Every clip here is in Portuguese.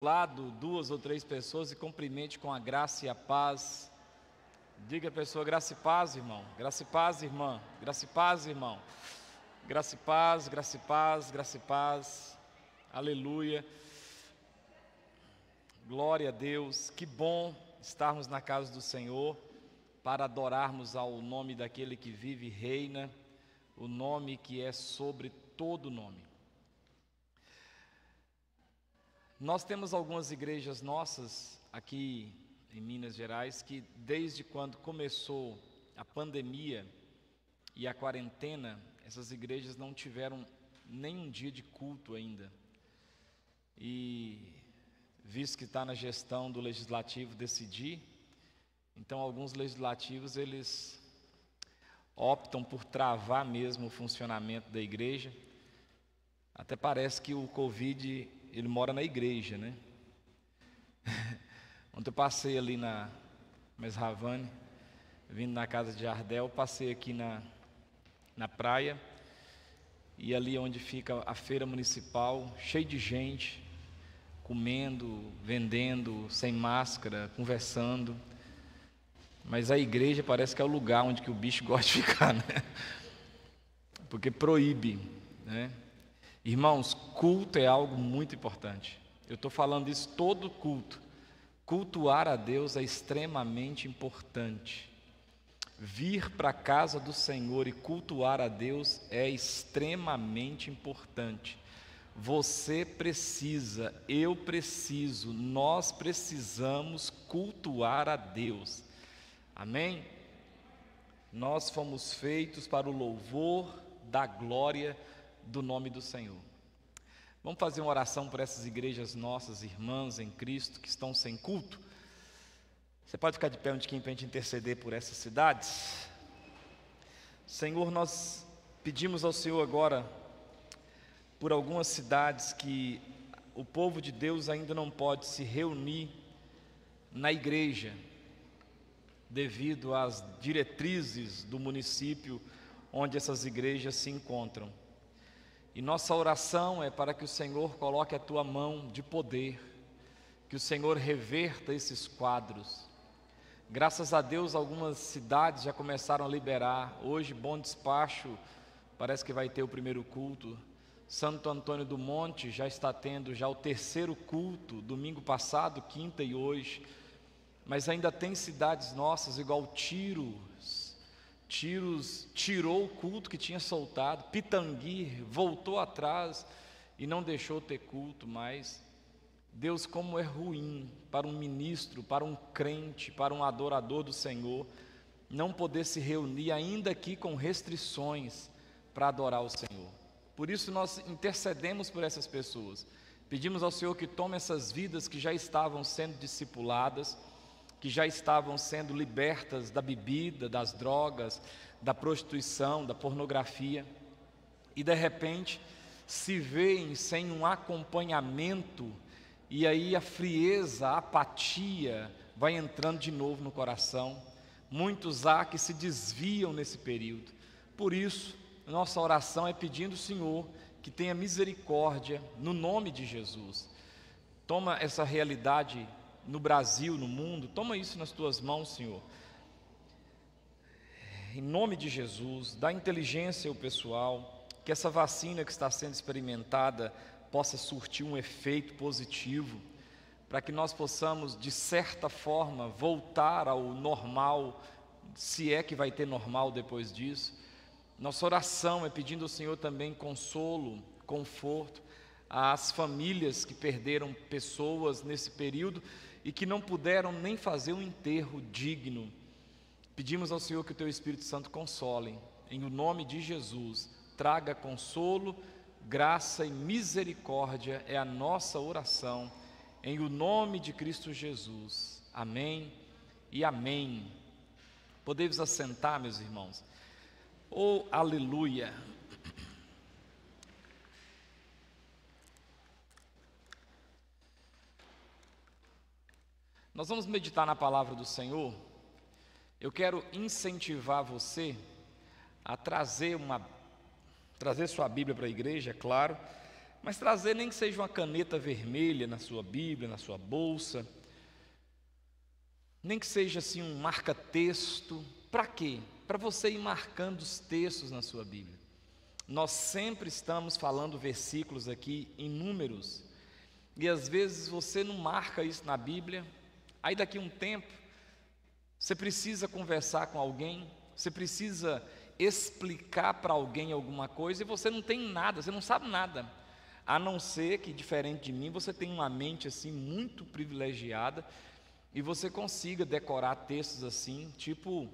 lado 2 ou 3 pessoas e cumprimente com a graça e a paz. Diga a pessoa: graça e paz, irmão. Graça e paz, irmã. Graça e paz, irmão. Graça e paz, graça e paz, graça e paz. Aleluia. Glória a Deus. Que bom estarmos na casa do Senhor para adorarmos ao nome daquele que vive e reina, o nome que é sobre todo nome. Nós temos algumas igrejas nossas aqui em Minas Gerais que, desde quando começou a pandemia e a quarentena, essas igrejas não tiveram nenhum dia de culto ainda. E visto que está na gestão do legislativo decidir, então alguns legislativos eles optam por travar mesmo o funcionamento da igreja. Até parece que o Covid ele mora na igreja, né? Ontem eu passei ali na Mesravane, vindo na casa de Jardel, passei aqui na praia, e ali onde fica a feira municipal, cheio de gente, comendo, vendendo, sem máscara, conversando. Mas a igreja parece que é o lugar onde que o bicho gosta de ficar, né? Porque proíbe, né? Irmãos, culto é algo muito importante. Eu estou falando isso todo culto. Cultuar a Deus é extremamente importante. Vir para a casa do Senhor e cultuar a Deus é extremamente importante. Você precisa, eu preciso, nós precisamos cultuar a Deus. Amém? Nós fomos feitos para o louvor da glória do nome do Senhor. Vamos fazer uma oração por essas igrejas nossas, irmãs em Cristo, que estão sem culto. Você pode ficar de pé onde quem para a gente interceder por essas cidades? Senhor, nós pedimos ao Senhor agora por algumas cidades que o povo de Deus ainda não pode se reunir na igreja, devido às diretrizes do município onde essas igrejas se encontram. E nossa oração é para que o Senhor coloque a tua mão de poder, que o Senhor reverta esses quadros. Graças a Deus, algumas cidades já começaram a liberar. Hoje, Bom Despacho, parece que vai ter o primeiro culto. Santo Antônio do Monte já está tendo já o terceiro culto, domingo passado, quinta e hoje. Mas ainda tem cidades nossas, igual Tiros tirou o culto que tinha soltado. Pitangui voltou atrás e não deixou ter culto mais. Deus, como é ruim para um ministro, para um crente, para um adorador do Senhor, não poder se reunir, ainda aqui com restrições, para adorar o Senhor. Por isso nós intercedemos por essas pessoas, pedimos ao Senhor que tome essas vidas que já estavam sendo discipuladas, que já estavam sendo libertas da bebida, das drogas, da prostituição, da pornografia, e de repente se veem sem um acompanhamento, e aí a frieza, a apatia vai entrando de novo no coração. Muitos há que se desviam nesse período. Por isso, nossa oração é pedindo ao Senhor que tenha misericórdia no nome de Jesus. Toma essa realidade no Brasil, no mundo, toma isso nas tuas mãos, Senhor. Em nome de Jesus, dá inteligência ao pessoal, que essa vacina que está sendo experimentada possa surtir um efeito positivo, para que nós possamos, de certa forma, voltar ao normal, se é que vai ter normal depois disso. Nossa oração é pedindo ao Senhor também consolo, conforto, às famílias que perderam pessoas nesse período e que não puderam nem fazer um enterro digno. Pedimos ao Senhor que o Teu Espírito Santo console, em o nome de Jesus, traga consolo, graça e misericórdia, é a nossa oração, em o nome de Cristo Jesus. Amém e amém. Podemos assentar, meus irmãos. Oh, aleluia. Nós vamos meditar na palavra do Senhor. Eu quero incentivar você a trazer sua Bíblia para a igreja, é claro, Mas trazer nem que seja uma caneta vermelha na sua Bíblia, na sua bolsa, nem que seja assim um marca-texto. Para quê? Para você ir marcando os textos na sua Bíblia. Nós sempre estamos falando versículos aqui em números, e às vezes você não marca isso na Bíblia. Aí daqui a um tempo você precisa conversar com alguém, você precisa explicar para alguém alguma coisa, e você não tem nada, você não sabe nada, a não ser que, diferente de mim, você tem uma mente assim muito privilegiada, e você consiga decorar textos assim, tipo,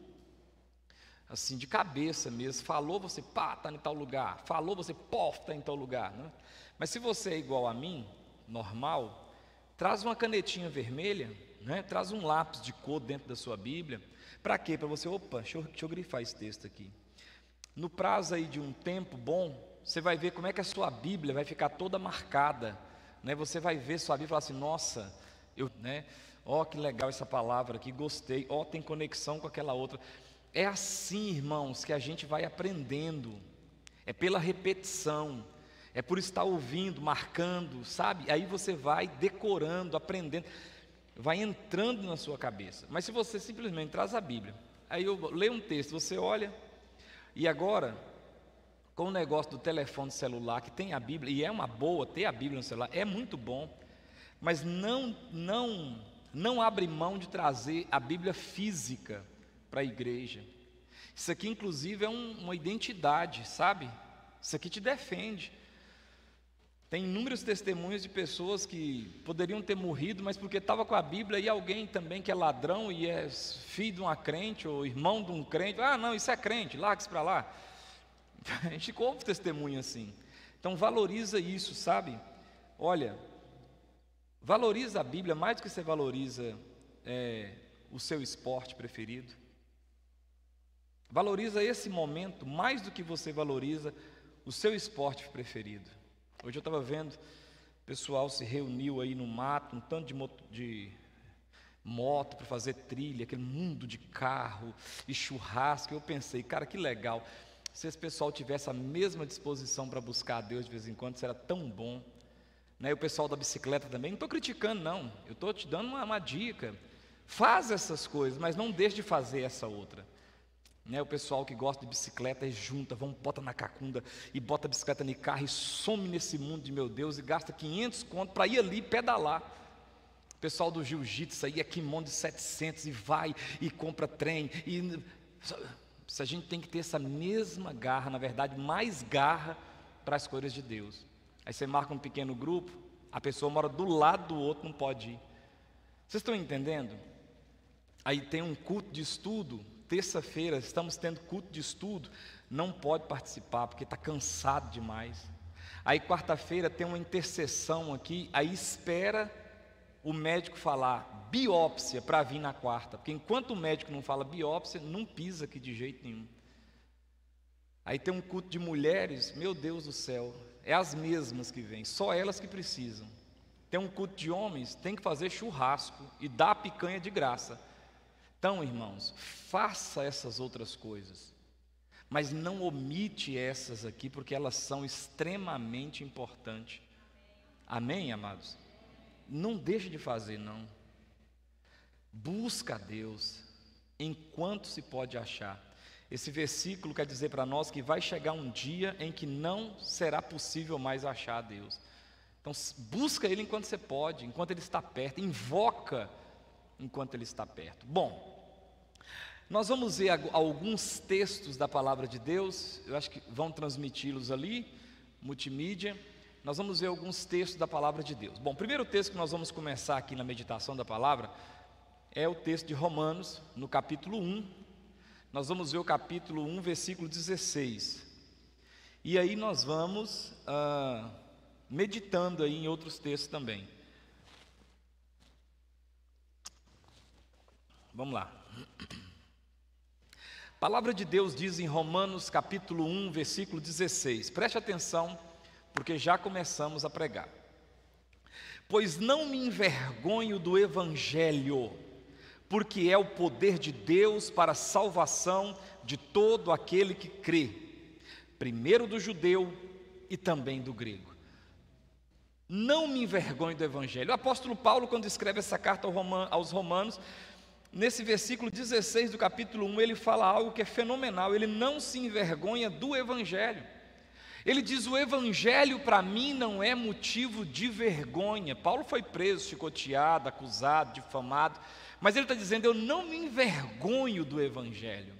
assim, de cabeça mesmo. Falou, você, pá, está em tal lugar. Falou, você, pó, está em tal lugar, né? Mas se você é igual a mim, normal, traz uma canetinha vermelha, né? Traz um lápis de cor dentro da sua Bíblia. Para quê? Para você, opa, deixa eu grifar esse texto aqui. No prazo aí de um tempo bom, você vai ver como é que a sua Bíblia vai ficar toda marcada, né? Você vai ver sua Bíblia e falar assim, nossa, né? Ó, que legal essa palavra aqui, gostei. Ó, tem conexão com aquela outra. É assim, irmãos, que a gente vai aprendendo. É pela repetição, é por estar ouvindo, marcando, sabe? Aí você vai decorando, aprendendo, vai entrando na sua cabeça. Mas se você simplesmente traz a Bíblia, aí eu leio um texto, você olha, e agora, com o negócio do telefone celular, que tem a Bíblia, e é uma boa ter a Bíblia no celular, é muito bom, mas não abre mão de trazer a Bíblia física para a igreja. Isso aqui inclusive é uma identidade, sabe? Isso aqui te defende. Tem inúmeros testemunhos de pessoas que poderiam ter morrido, mas porque estava com a Bíblia, e alguém também que é ladrão e é filho de uma crente ou irmão de um crente, ah não, isso é crente, larga isso para lá. A gente ouve testemunho assim. Então valoriza isso, sabe? Olha, valoriza a Bíblia mais do que você valoriza o seu esporte preferido. Valoriza esse momento mais do que você valoriza o seu esporte preferido. Hoje eu estava vendo, o pessoal se reuniu aí no mato, um tanto de moto para fazer trilha, aquele mundo de carro e churrasco. Eu pensei, cara, que legal. Se esse pessoal tivesse a mesma disposição para buscar a Deus de vez em quando, isso era tão bom. Né? E o pessoal da bicicleta também, não estou criticando não, eu estou te dando uma dica. Faz essas coisas, mas não deixe de fazer essa outra. Né, o pessoal que gosta de bicicleta e junta, bota na cacunda e bota a bicicleta no carro e some nesse mundo de meu Deus e gasta 500 conto para ir ali pedalar. O pessoal do jiu-jitsu aí é kimono de 700 e vai e compra trem. A gente tem que ter essa mesma garra, na verdade mais garra para as coisas de Deus. Aí você marca um pequeno grupo, a pessoa mora do lado do outro, não pode ir. Vocês estão entendendo? Aí tem um culto de estudo. Terça-feira estamos tendo culto de estudo, não pode participar porque está cansado demais. Aí quarta-feira tem uma intercessão aqui, aí espera o médico falar biópsia para vir na quarta, porque enquanto o médico não fala biópsia, não pisa aqui de jeito nenhum. Aí tem um culto de mulheres, meu Deus do céu, é as mesmas que vêm, só elas que precisam. Tem um culto de homens, tem que fazer churrasco e dar a picanha de graça. Então, irmãos, faça essas outras coisas, mas não omite essas aqui, porque elas são extremamente importantes. Amém, amados? Não deixe de fazer, não. Busca a Deus, enquanto se pode achar. Esse versículo quer dizer para nós que vai chegar um dia em que não será possível mais achar a Deus. Então, busca Ele enquanto você pode, enquanto Ele está perto, invoca enquanto Ele está perto. Bom, nós vamos ver alguns textos da palavra de Deus, eu acho que vão transmiti-los ali, multimídia. Nós vamos ver alguns textos da palavra de Deus. Bom, o primeiro texto que nós vamos começar aqui na meditação da palavra é o texto de Romanos, no capítulo 1. Nós vamos ver o capítulo 1, versículo 16. E aí nós vamos meditando aí em outros textos também. Vamos lá. A palavra de Deus diz em Romanos capítulo 1, versículo 16. Preste atenção, porque já começamos a pregar. Pois não me envergonho do evangelho, porque é o poder de Deus para a salvação de todo aquele que crê, primeiro do judeu e também do grego. Não me envergonho do Evangelho. O apóstolo Paulo, quando escreve essa carta aos Romanos, nesse versículo 16 do capítulo 1, ele fala algo que é fenomenal. Ele não se envergonha do Evangelho. Ele diz: o Evangelho para mim não é motivo de vergonha. Paulo foi preso, chicoteado, acusado, difamado, mas ele está dizendo: eu não me envergonho do Evangelho.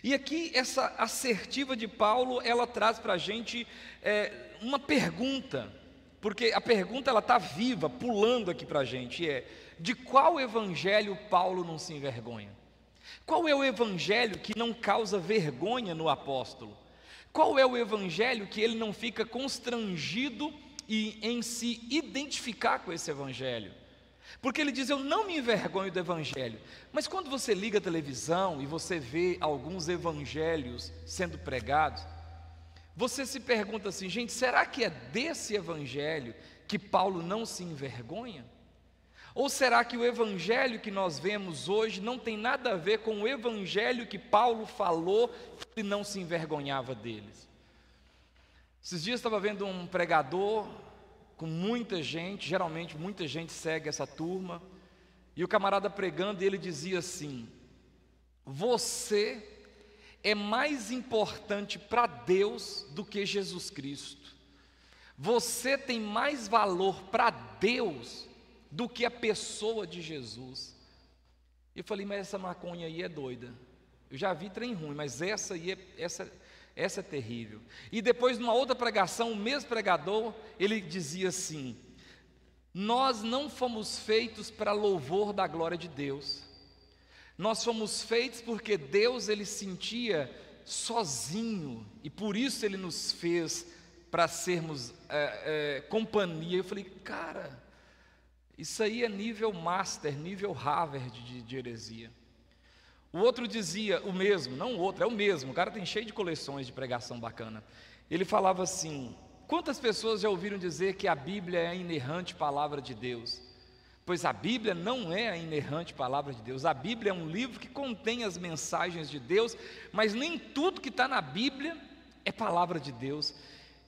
E aqui essa assertiva de Paulo, ela traz para a gente uma pergunta, porque a pergunta ela está viva, pulando aqui para a gente, de qual Evangelho Paulo não se envergonha? Qual é o Evangelho que não causa vergonha no apóstolo? Qual é o Evangelho que ele não fica constrangido em se identificar com esse Evangelho? Porque ele diz: eu não me envergonho do Evangelho. Mas quando você liga a televisão e você vê alguns evangelhos sendo pregados, você se pergunta assim: gente, será que é desse Evangelho que Paulo não se envergonha? Ou será que o Evangelho que nós vemos hoje não tem nada a ver com o Evangelho que Paulo falou e não se envergonhava deles? Esses dias eu estava vendo um pregador com muita gente, geralmente muita gente segue essa turma, e o camarada pregando, e ele dizia assim: você é mais importante para Deus do que Jesus Cristo. Você tem mais valor para Deus do que a pessoa de Jesus. E eu falei: mas essa maconha aí é doida. Eu já vi trem ruim, mas essa aí essa é terrível. E depois, numa outra pregação, o mesmo pregador, ele dizia assim: nós não fomos feitos para louvor da glória de Deus. Nós fomos feitos porque Deus, ele sentia sozinho, e por isso ele nos fez para sermos companhia. Eu falei: cara, isso aí é nível master, nível Harvard de heresia. O outro dizia o mesmo, não o outro, é o mesmo, o cara tem cheio de coleções de pregação bacana. Ele falava assim: quantas pessoas já ouviram dizer que a Bíblia é a inerrante palavra de Deus? Pois a Bíblia não é a inerrante palavra de Deus. A Bíblia é um livro que contém as mensagens de Deus, mas nem tudo que está na Bíblia é palavra de Deus.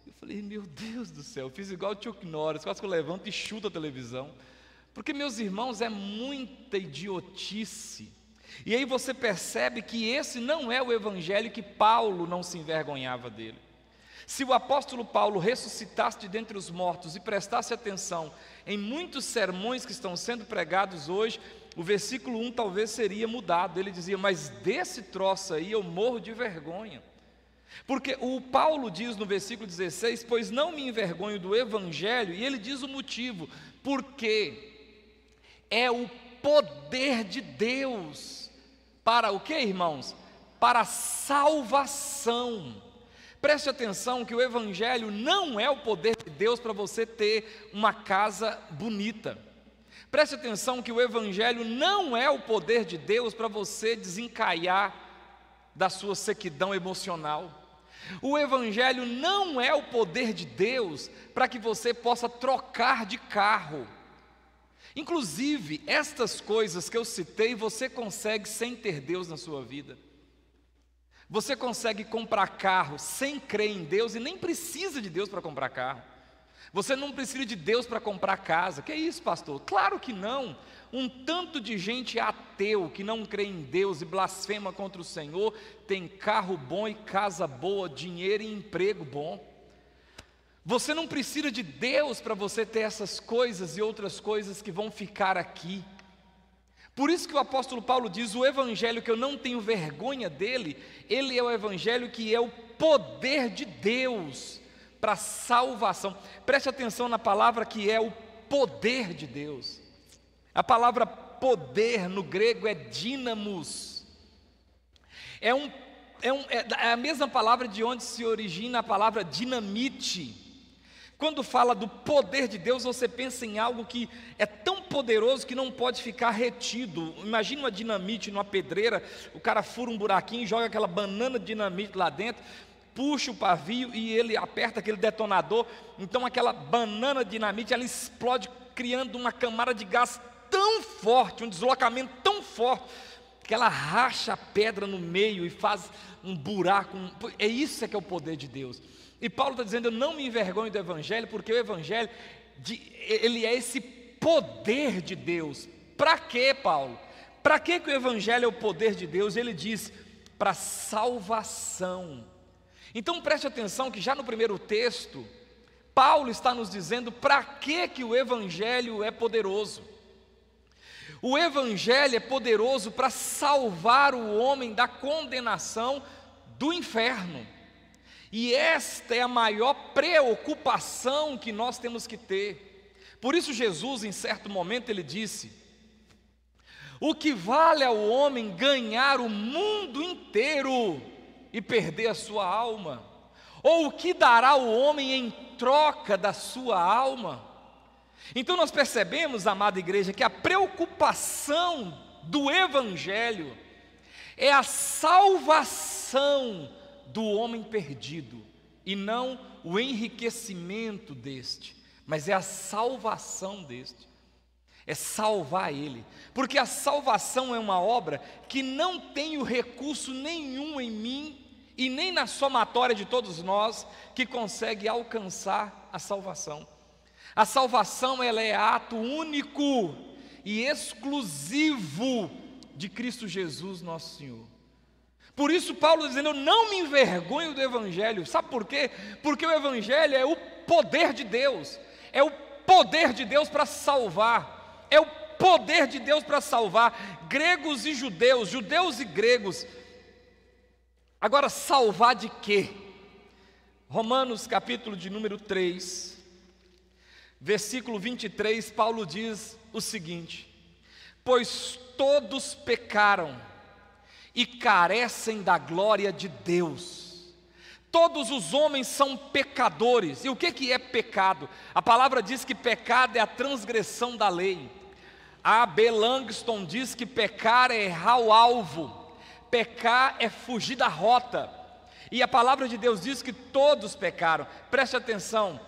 Eu falei: meu Deus do céu, eu fiz igual o Chuck Norris, quase que eu levanto e chuto a televisão. Porque, meus irmãos, é muita idiotice. E aí você percebe que esse não é o Evangelho que Paulo não se envergonhava dele. Se o apóstolo Paulo ressuscitasse de dentre os mortos e prestasse atenção em muitos sermões que estão sendo pregados hoje, o versículo 1 talvez seria mudado. Ele dizia: mas desse troço aí eu morro de vergonha. Porque o Paulo diz no versículo 16: pois não me envergonho do Evangelho, e ele diz o motivo: porque é o poder de Deus. Para o que, irmãos? Para a salvação. Preste atenção que o Evangelho não é o poder de Deus para você ter uma casa bonita. Preste atenção que o Evangelho não é o poder de Deus para você desencaiar da sua sequidão emocional. O Evangelho não é o poder de Deus para que você possa trocar de carro. Inclusive, estas coisas que eu citei, você consegue sem ter Deus na sua vida. Você consegue comprar carro sem crer em Deus e nem precisa de Deus para comprar carro. Você não precisa de Deus para comprar casa. Que é isso, pastor? Claro que não. Um tanto de gente ateu que não crê em Deus e blasfema contra o Senhor tem carro bom e casa boa, dinheiro e emprego bom. Você não precisa de Deus para você ter essas coisas e outras coisas que vão ficar aqui. Por isso que o apóstolo Paulo diz: o Evangelho que eu não tenho vergonha dele, ele é o Evangelho que é o poder de Deus para a salvação. Preste atenção na palavra que é o poder de Deus. A palavra poder no grego é dínamos. É a mesma palavra de onde se origina a palavra dinamite. Quando fala do poder de Deus, você pensa em algo que é tão poderoso que não pode ficar retido. Imagina uma dinamite numa pedreira, o cara fura um buraquinho e joga aquela banana de dinamite lá dentro, puxa o pavio e ele aperta aquele detonador. Então aquela banana de dinamite, ela explode, criando uma camada de gás tão forte, um deslocamento tão forte, que ela racha a pedra no meio e faz um buraco. É isso que é o poder de Deus. E Paulo está dizendo: eu não me envergonho do Evangelho, porque o Evangelho, ele é esse poder de Deus. Para quê, Paulo? Para que o Evangelho é o poder de Deus? Ele diz: para salvação. Então preste atenção que já no primeiro texto, Paulo está nos dizendo para que o Evangelho é poderoso. O Evangelho é poderoso para salvar o homem da condenação do inferno. E esta é a maior preocupação que nós temos que ter. Por isso Jesus, em certo momento, ele disse: o que vale ao homem ganhar o mundo inteiro e perder a sua alma? Ou o que dará o homem em troca da sua alma? Então nós percebemos, amada igreja, que a preocupação do Evangelho é a salvação do homem perdido, e não o enriquecimento deste, mas é a salvação deste, é salvar ele, porque a salvação é uma obra que não tem o recurso nenhum em mim, e nem na somatória de todos nós, que consegue alcançar a salvação. A salvação, ela é ato único e exclusivo de Cristo Jesus, nosso Senhor. Por isso Paulo dizendo: eu não me envergonho do Evangelho. Sabe por quê? Porque o Evangelho é o poder de Deus, é o poder de Deus para salvar, é o poder de Deus para salvar gregos e judeus, judeus e gregos. Agora, salvar de quê? Romanos capítulo de número 3, versículo 23, Paulo diz o seguinte: pois todos pecaram e carecem da glória de Deus. Todos os homens são pecadores. E o que é pecado? A palavra diz que pecado é a transgressão da lei. A B. Langston diz que pecar é errar o alvo, pecar é fugir da rota. E a palavra de Deus diz que todos pecaram. Preste atenção,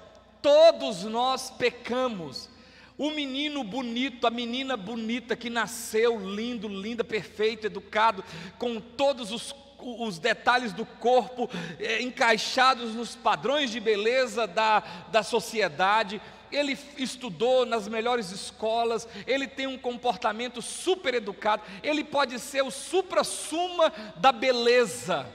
todos nós pecamos. O menino bonito, a menina bonita que nasceu lindo, linda, perfeito, educado, com todos os detalhes do corpo encaixados nos padrões de beleza da sociedade. Ele estudou nas melhores escolas, ele tem um comportamento super educado, ele pode ser o supra-suma da beleza,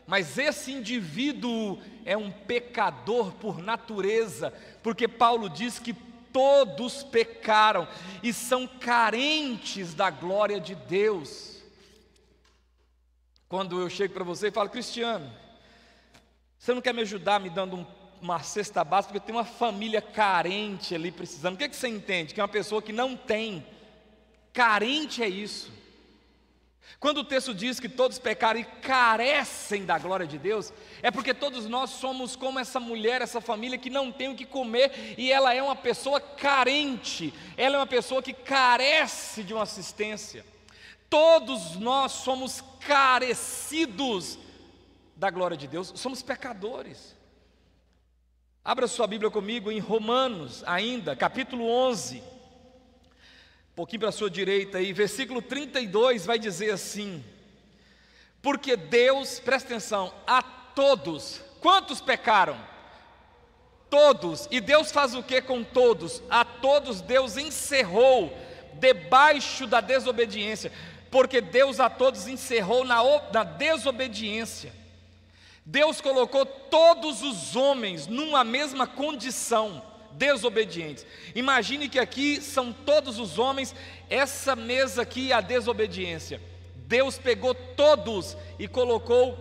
mas esse indivíduo é um pecador por natureza, porque Paulo diz que todos pecaram e são carentes da glória de Deus. Quando eu chego para você e falo: Cristiano, você não quer me ajudar me dando uma cesta básica, porque eu tenho uma família carente ali precisando. O que você entende? Que é uma pessoa que não tem. Carente é isso. Quando o texto diz que todos pecaram e carecem da glória de Deus, é porque todos nós somos como essa mulher, essa família que não tem o que comer, e ela é uma pessoa carente, ela é uma pessoa que carece de uma assistência. Todos nós somos carecidos da glória de Deus, somos pecadores. Abra sua Bíblia comigo em Romanos, ainda, capítulo 11, um pouquinho para a sua direita aí, versículo 32 vai dizer assim: porque Deus, presta atenção, a todos, quantos pecaram? Todos. E Deus faz o que com todos? A todos Deus encerrou debaixo da desobediência, porque Deus a todos encerrou na desobediência. Deus colocou todos os homens numa mesma condição, desobedientes. Imagine que aqui são todos os homens, essa mesa aqui é a desobediência. Deus pegou todos e colocou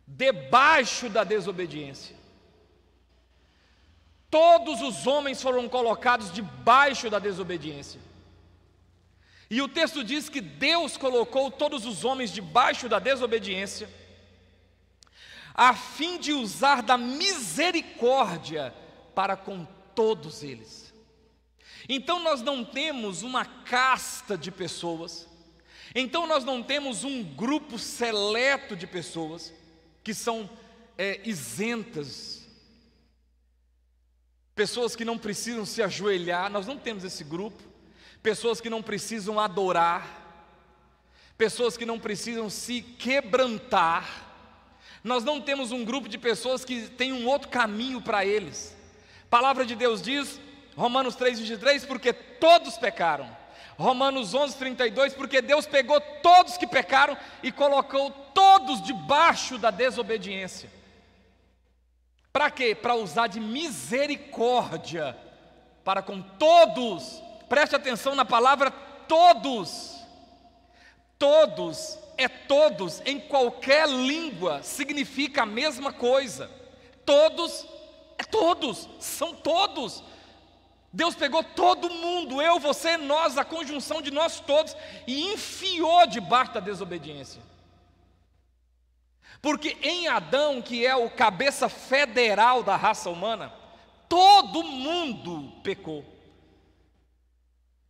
debaixo da desobediência. Todos os homens foram colocados debaixo da desobediência. E o texto diz que Deus colocou todos os homens debaixo da desobediência, a fim de usar da misericórdia para com todos eles. Então nós não temos uma casta de pessoas, então nós não temos um grupo seleto de pessoas que são isentas, pessoas que não precisam se ajoelhar. Nós não temos esse grupo. Pessoas que não precisam adorar, pessoas que não precisam se quebrantar. Nós não temos um grupo de pessoas que tem um outro caminho para eles. A palavra de Deus diz, Romanos 3:23, porque todos pecaram. Romanos 11:32, porque Deus pegou todos que pecaram e colocou todos debaixo da desobediência. Para quê? Para usar de misericórdia para com todos. Preste atenção na palavra todos. Todos é todos, em qualquer língua significa a mesma coisa. Todos é todos, são todos. Deus pegou todo mundo, eu, você, nós, a conjunção de nós todos, e enfiou debaixo da desobediência. Porque em Adão, que é o cabeça federal da raça humana, todo mundo pecou.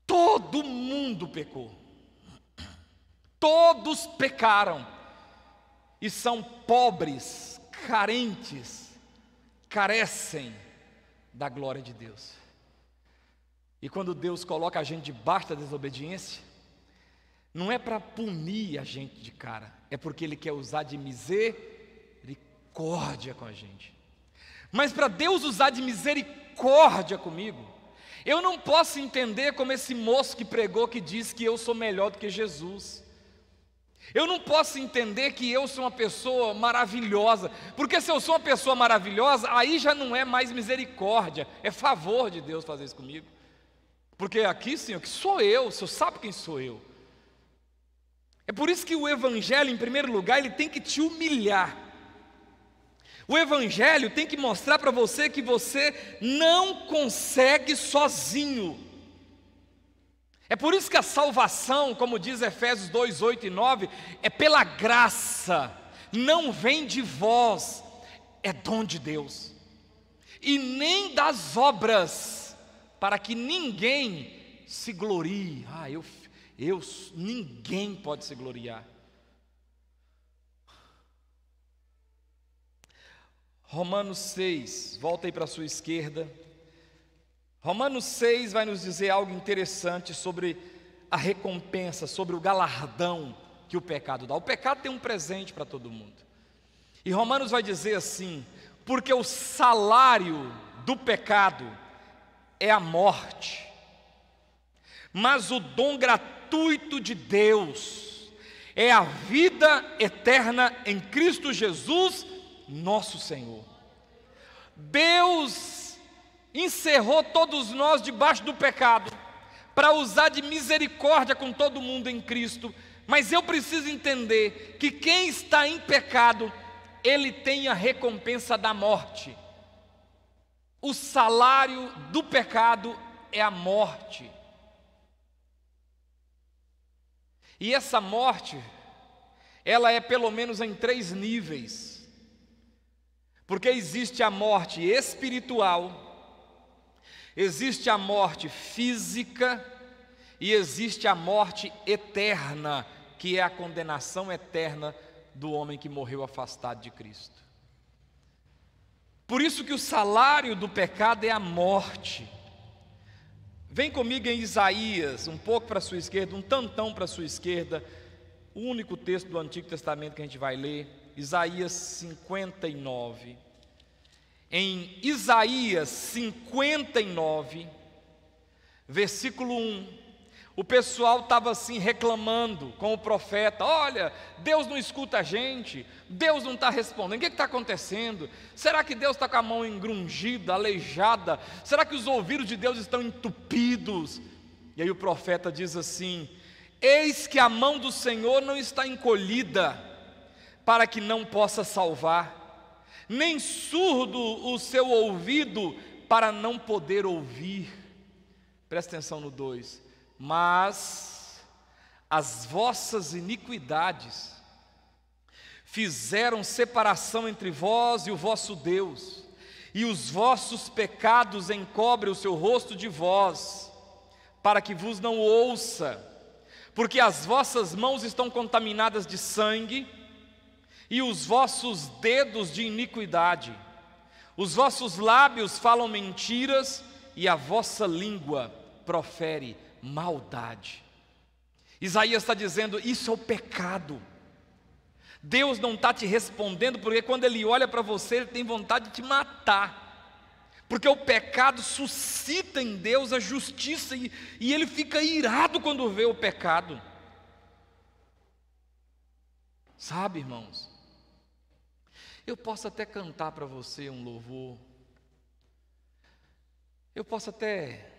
Todo mundo pecou. Todos pecaram e são pobres, carentes, carecem da glória de Deus. E quando Deus coloca a gente debaixo da desobediência, não é para punir a gente de cara, é porque Ele quer usar de misericórdia com a gente. Mas para Deus usar de misericórdia comigo, eu não posso entender como esse moço que pregou, que diz que eu sou melhor do que Jesus. Eu não posso entender que eu sou uma pessoa maravilhosa, porque se eu sou uma pessoa maravilhosa, aí já não é mais misericórdia, é favor de Deus fazer isso comigo. Porque aqui, Senhor, que sou eu, o Senhor sabe quem sou eu. É por isso que o Evangelho, em primeiro lugar, ele tem que te humilhar. O Evangelho tem que mostrar para você que você não consegue sozinho. É por isso que a salvação, como diz Efésios 2, 8 e 9, é pela graça, não vem de vós, é dom de Deus. E nem das obras, para que ninguém se glorie. Ninguém pode se gloriar. Romanos 6, volta aí para a sua esquerda. Romanos 6 vai nos dizer algo interessante sobre a recompensa, sobre o galardão que o pecado dá. O pecado tem um presente para todo mundo. E Romanos vai dizer assim: porque o salário do pecado é a morte, mas o dom gratuito de Deus é a vida eterna em Cristo Jesus, nosso Senhor. Deus encerrou todos nós debaixo do pecado, para usar de misericórdia com todo mundo em Cristo. Mas eu preciso entender que quem está em pecado, ele tem a recompensa da morte. O salário do pecado é a morte. E essa morte, ela é pelo menos em 3 níveis. Porque existe a morte espiritual, existe a morte física e existe a morte eterna, que é a condenação eterna do homem que morreu afastado de Cristo. Por isso que o salário do pecado é a morte. Vem comigo em Isaías, um pouco para a sua esquerda, um tantão para a sua esquerda, o único texto do Antigo Testamento que a gente vai ler, Isaías 59. Em Isaías 59, versículo 1, o pessoal estava assim reclamando com o profeta: olha, Deus não escuta a gente, Deus não está respondendo, o que está acontecendo? Será que Deus está com a mão engrungida, aleijada? Será que os ouvidos de Deus estão entupidos? E aí o profeta diz assim: eis que a mão do Senhor não está encolhida, para que não possa salvar, nem surdo o seu ouvido para não poder ouvir. Presta atenção no 2. Mas as vossas iniquidades fizeram separação entre vós e o vosso Deus, e os vossos pecados encobrem o seu rosto de vós, para que vos não ouça, porque as vossas mãos estão contaminadas de sangue, e os vossos dedos de iniquidade, os vossos lábios falam mentiras, e a vossa língua profere maldade. Isaías está dizendo, isso é o pecado. Deus não está te respondendo, porque quando Ele olha para você, Ele tem vontade de te matar. Porque o pecado suscita em Deus a justiça, e Ele fica irado quando vê o pecado. Sabe, irmãos, eu posso até cantar para você um louvor, eu posso até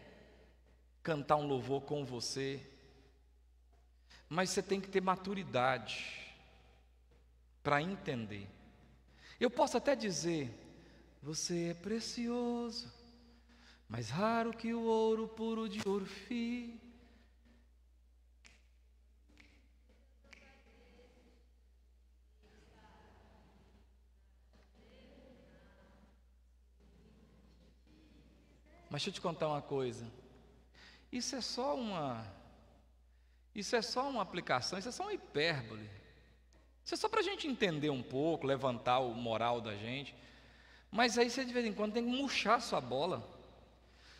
cantar um louvor com você, mas você tem que ter maturidade para entender. Eu posso até dizer, você é precioso, mais raro que o ouro puro de Orfi. Mas deixa eu te contar uma coisa, isso é só uma aplicação, isso é só uma hipérbole. Isso é só para a gente entender um pouco, levantar o moral da gente. Mas aí você de vez em quando tem que murchar sua bola.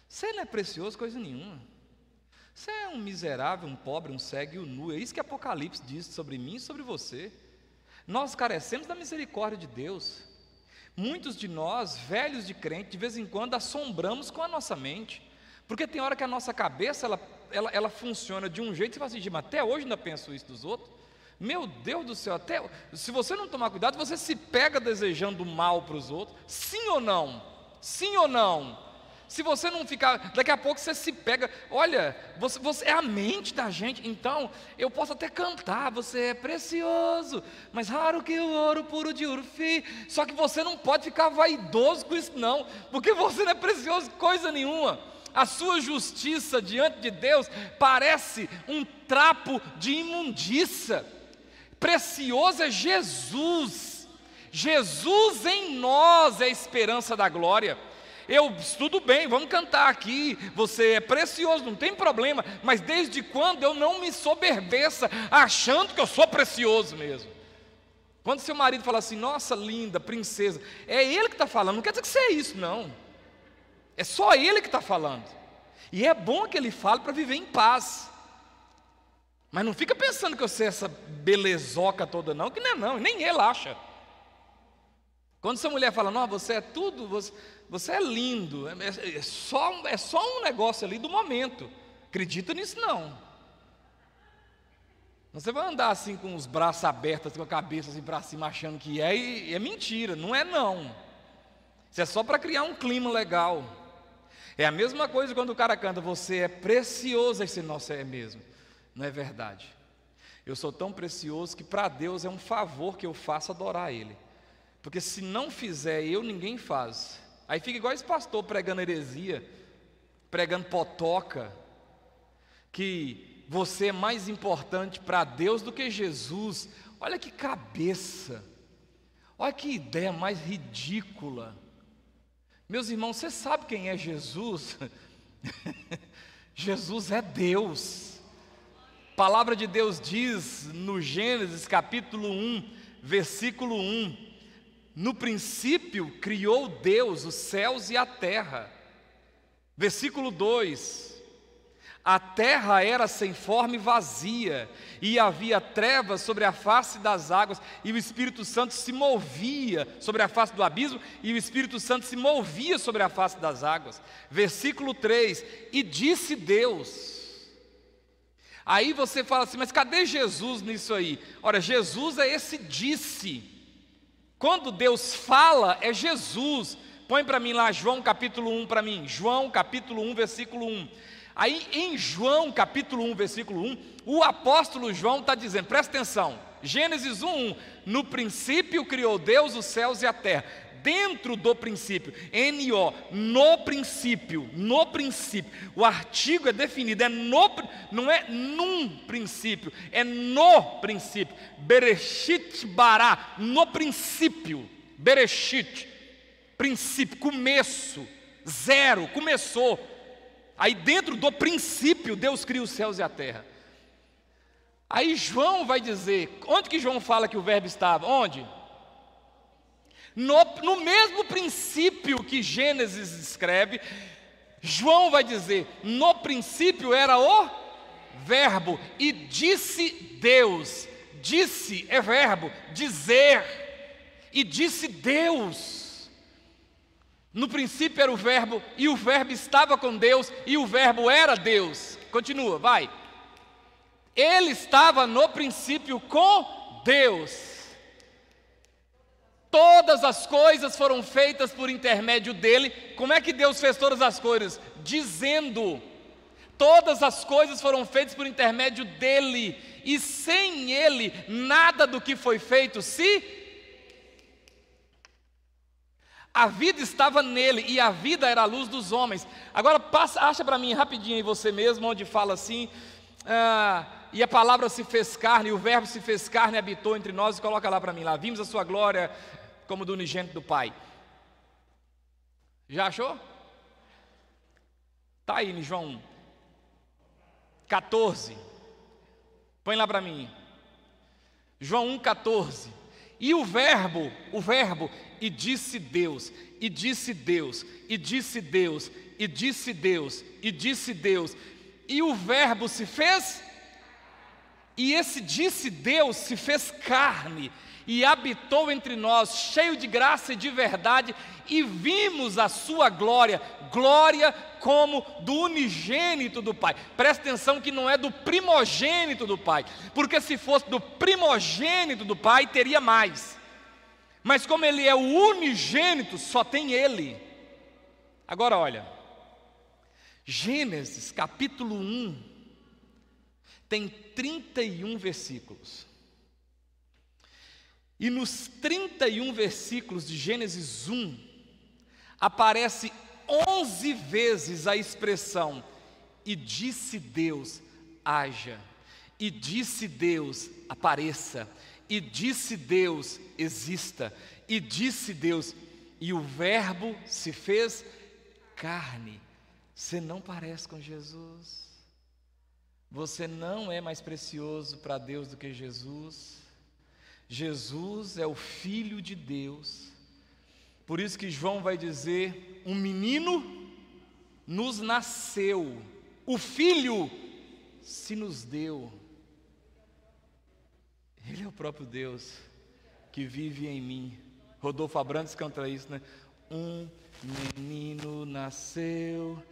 Você não é precioso coisa nenhuma. Você é um miserável, um pobre, um cego e um nu. É isso que Apocalipse diz sobre mim e sobre você. Nós carecemos da misericórdia de Deus. Muitos de nós, velhos de crente, de vez em quando assombramos com a nossa mente. Porque tem hora que a nossa cabeça, ela funciona de um jeito, você fala assim, mas até hoje ainda penso isso dos outros. Meu Deus do céu, até se você não tomar cuidado, você se pega desejando mal para os outros. Sim ou não? Sim ou não? Se você não ficar, daqui a pouco você se pega. Olha, você é a mente da gente. Então, eu posso até cantar, você é precioso, mais raro que o ouro puro de Orfi. Só que você não pode ficar vaidoso com isso não, porque você não é precioso coisa nenhuma. A sua justiça diante de Deus parece um trapo de imundícia. Precioso é Jesus. Jesus em nós é a esperança da glória. Tudo bem, vamos cantar aqui, você é precioso, não tem problema, mas desde quando eu não me soberbeça achando que eu sou precioso mesmo? Quando seu marido fala assim, nossa linda princesa, é ele que está falando, não quer dizer que você é isso não, é só ele que está falando, e é bom que ele fale para viver em paz, mas não fica pensando que você é essa belezoca toda não, que não é não, nem ele acha. Quando sua mulher fala, não, você é tudo, você é lindo, é só um negócio ali do momento, acredita nisso não. Você vai andar assim com os braços abertos, com a cabeça assim para cima, achando que é, e é mentira, não é não. Isso é só para criar um clima legal. É a mesma coisa quando o cara canta, você é precioso, aí você, nossa, é mesmo. Não é verdade. Eu sou tão precioso que para Deus é um favor que eu faço adorar Ele. Porque se não fizer eu, ninguém faz. Aí fica igual esse pastor pregando heresia, pregando potoca, que você é mais importante para Deus do que Jesus. Olha que cabeça, olha que ideia mais ridícula. Meus irmãos, você sabe quem é Jesus? Jesus é Deus. A palavra de Deus diz no Gênesis capítulo 1, versículo 1, no princípio criou Deus os céus e a terra. Versículo 2, a terra era sem forma e vazia, e havia trevas sobre a face das águas, e o Espírito Santo se movia sobre a face do abismo, e o Espírito Santo se movia sobre a face das águas. Versículo 3, e disse Deus. Aí você fala assim, mas cadê Jesus nisso aí? Ora, Jesus é esse disse. Quando Deus fala, é Jesus. Põe para mim lá, João capítulo 1 para mim. João capítulo 1, versículo 1. Aí em João capítulo 1, versículo 1, o apóstolo João está dizendo, presta atenção, Gênesis 1, no princípio criou Deus os céus e a terra. Dentro do princípio, N-O, no princípio, o artigo é definido, não é num princípio, é no princípio, Bereshit bara, no princípio, Bereshit, princípio, começo, zero, começou, aí dentro do princípio, Deus cria os céus e a terra. Aí João vai dizer, onde que João fala que o verbo estava? Onde? No mesmo princípio que Gênesis escreve, João vai dizer, no princípio era o verbo, e disse Deus. Disse é verbo, dizer, e disse Deus. No princípio era o verbo, e o verbo estava com Deus, e o verbo era Deus. Continua, vai. Ele estava no princípio com Deus. Todas as coisas foram feitas por intermédio dele. Como é que Deus fez todas as coisas? Dizendo. Todas as coisas foram feitas por intermédio dele, e sem ele, nada do que foi feito A vida estava nele, e a vida era a luz dos homens. Agora acha para mim rapidinho aí você mesmo, onde fala assim, e a palavra se fez carne, e o verbo se fez carne e habitou entre nós, e coloca lá para mim, lá, vimos a sua glória como do unigênito do Pai. Já achou? Está aí em João 14, põe lá para mim, João 1,14, e o verbo, e disse Deus, e disse Deus, e disse Deus, e disse Deus, e disse Deus, e o verbo se fez, e esse disse Deus se fez carne, e habitou entre nós, cheio de graça e de verdade, e vimos a sua glória, glória como do unigênito do Pai. Presta atenção que não é do primogênito do Pai, porque se fosse do primogênito do Pai, teria mais. Mas como ele é o unigênito, só tem ele. Agora olha, Gênesis capítulo 1, tem 31 versículos. E nos 31 versículos de Gênesis 1, aparece 11 vezes a expressão, e disse Deus, haja, e disse Deus, apareça, e disse Deus, exista, e disse Deus, e o verbo se fez carne. Você não parece com Jesus? Você não é mais precioso para Deus do que Jesus? Jesus é o Filho de Deus. Por isso que João vai dizer, um menino nos nasceu, o Filho se nos deu. Ele é o próprio Deus que vive em mim. Rodolfo Abrantes canta isso, né? Um menino nasceu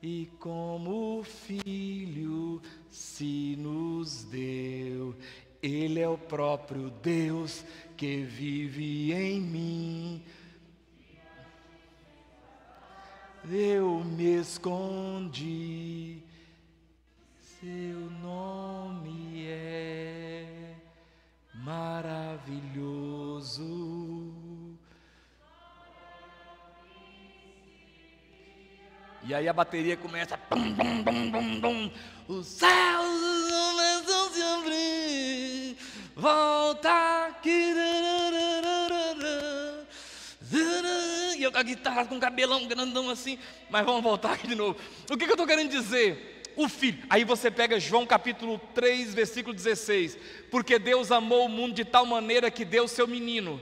e como Filho se nos deu. Ele é o próprio Deus que vive em mim. Eu me escondi, seu nome é maravilhoso. E aí a bateria começa, bum, bum, bum, bum, bum. Os céus começam a se abrir, volta aqui. E eu com a guitarra, com o cabelão grandão assim, mas vamos voltar aqui de novo. O que eu estou querendo dizer? O Filho, aí você pega João capítulo 3, versículo 16, porque Deus amou o mundo de tal maneira que deu o seu menino.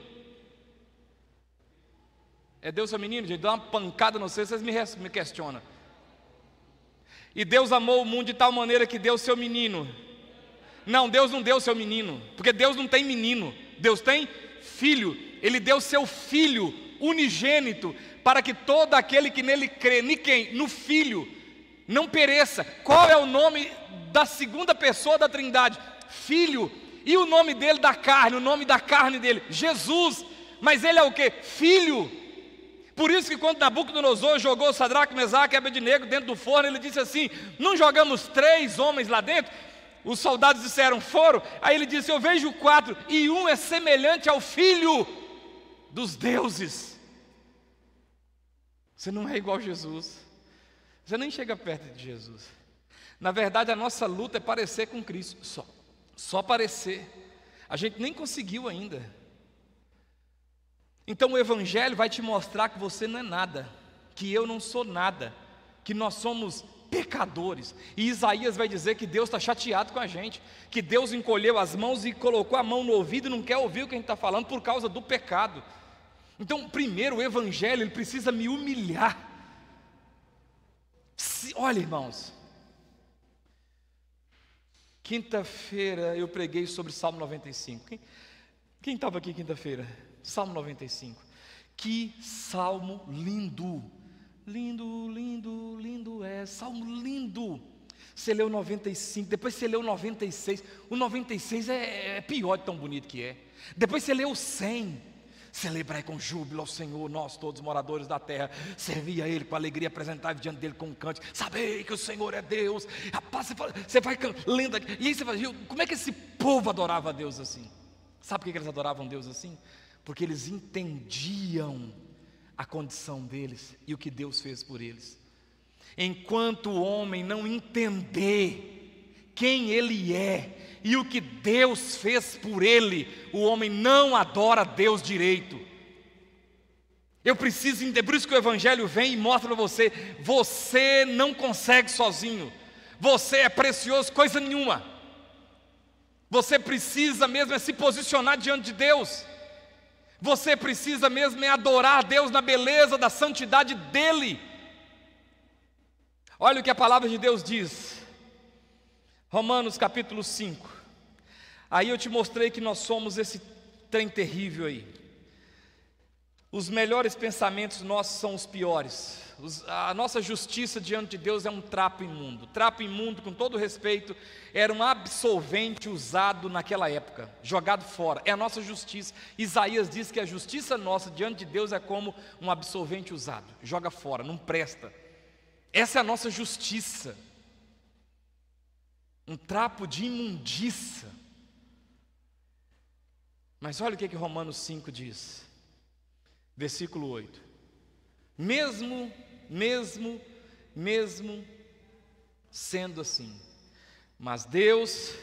É Deus seu menino? Gente, dá uma pancada, não sei, vocês me questionam. E Deus amou o mundo de tal maneira que deu o seu menino. Não, Deus não deu o seu menino, porque Deus não tem menino, Deus tem filho. Ele deu seu filho unigênito, para que todo aquele que nele crê, no Filho, não pereça. Qual é o nome da segunda pessoa da Trindade? Filho. E o nome dele da carne, o nome da carne dele? Jesus. Mas ele é o quê? Filho. Por isso que quando Nabucodonosor jogou Sadraque, Mesaque e Abednego dentro do forno, ele disse assim, não jogamos 3 homens lá dentro? Os soldados disseram, foram. Aí ele disse, eu vejo 4, e um é semelhante ao Filho dos deuses. Você não é igual a Jesus. Você nem chega perto de Jesus. Na verdade, a nossa luta é parecer com Cristo. Só parecer. A gente nem conseguiu ainda. Então o Evangelho vai te mostrar que você não é nada, que eu não sou nada, que nós somos pecadores. E Isaías vai dizer que Deus está chateado com a gente, que Deus encolheu as mãos e colocou a mão no ouvido e não quer ouvir o que a gente está falando por causa do pecado. Então, primeiro, o Evangelho, ele precisa me humilhar. Olha, irmãos, Quinta-feira eu preguei sobre Salmo 95. Quem estava aqui quinta-feira? Salmo 95. Que salmo lindo! Lindo, lindo, lindo é. Salmo lindo. Você leu 95, depois você leu 96. O 96 é pior de tão bonito que é. Depois você leu o 100. Celebrai com júbilo ao Senhor, nós todos moradores da terra. Servi a Ele com alegria, apresentai diante dele com um cântico. Sabei que o Senhor é Deus. Rapaz, você vai lendo aqui. E aí você fala, como é que esse povo adorava a Deus assim? Sabe por que eles adoravam Deus assim? Porque eles entendiam a condição deles e o que Deus fez por eles. Enquanto o homem não entender quem ele é e o que Deus fez por ele, o homem não adora a Deus direito. Eu preciso entender, por isso que o Evangelho vem e mostra para você: você não consegue sozinho, você é precioso, coisa nenhuma. Você precisa mesmo é se posicionar diante de Deus. Você precisa mesmo é adorar a Deus na beleza da santidade dEle. Olha o que a palavra de Deus diz, Romanos capítulo 5. Aí eu te mostrei que nós somos esse trem terrível aí. Os melhores pensamentos nossos são os piores. A nossa justiça diante de Deus é um trapo imundo. Trapo imundo, com todo respeito, era um absolvente usado naquela época, jogado fora. É a nossa justiça. Isaías diz que a justiça nossa diante de Deus é como um absolvente usado. Joga fora, não presta. Essa é a nossa justiça. Um trapo de imundícia. Mas olha o que Romanos 5 diz. Versículo 8. Mesmo sendo assim, mas Deus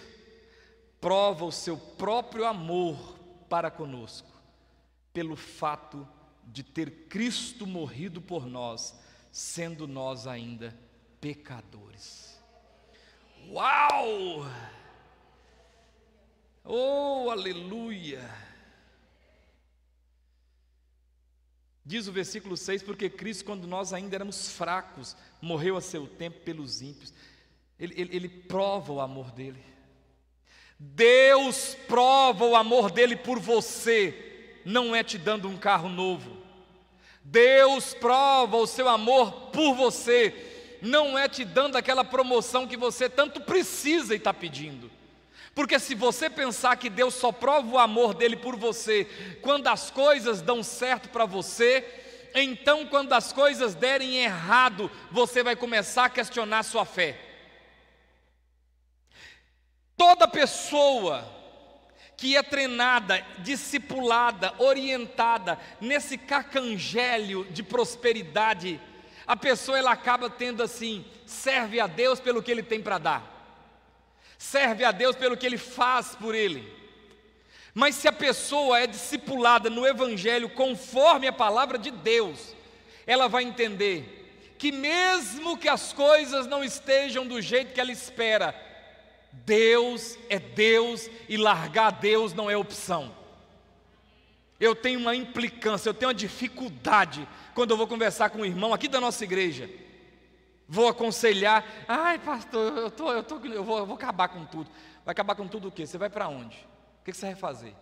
prova o seu próprio amor para conosco, pelo fato de ter Cristo morrido por nós, sendo nós ainda pecadores. Uau! Oh, aleluia! Diz o versículo 6, porque Cristo, quando nós ainda éramos fracos, morreu a seu tempo pelos ímpios. Ele prova o amor dele. Deus prova o amor dele por você, não é te dando um carro novo. Deus prova o seu amor por você, não é te dando aquela promoção que você tanto precisa e está pedindo. Porque se você pensar que Deus só prova o amor dele por você quando as coisas dão certo para você, então quando as coisas derem errado, você vai começar a questionar sua fé. Toda pessoa que é treinada, discipulada, orientada nesse carcangelho de prosperidade, a pessoa ela acaba tendo assim, serve a Deus pelo que Ele tem para dar. Serve a Deus pelo que Ele faz por ele. Mas se a pessoa é discipulada no Evangelho conforme a palavra de Deus, ela vai entender que mesmo que as coisas não estejam do jeito que ela espera, Deus é Deus e largar Deus não é opção. Eu tenho uma implicância, eu tenho uma dificuldade quando eu vou conversar com um irmão aqui da nossa igreja. Vou aconselhar, ai pastor, eu vou acabar com tudo. Vai acabar com tudo o quê? Você vai para onde? O que você vai fazer?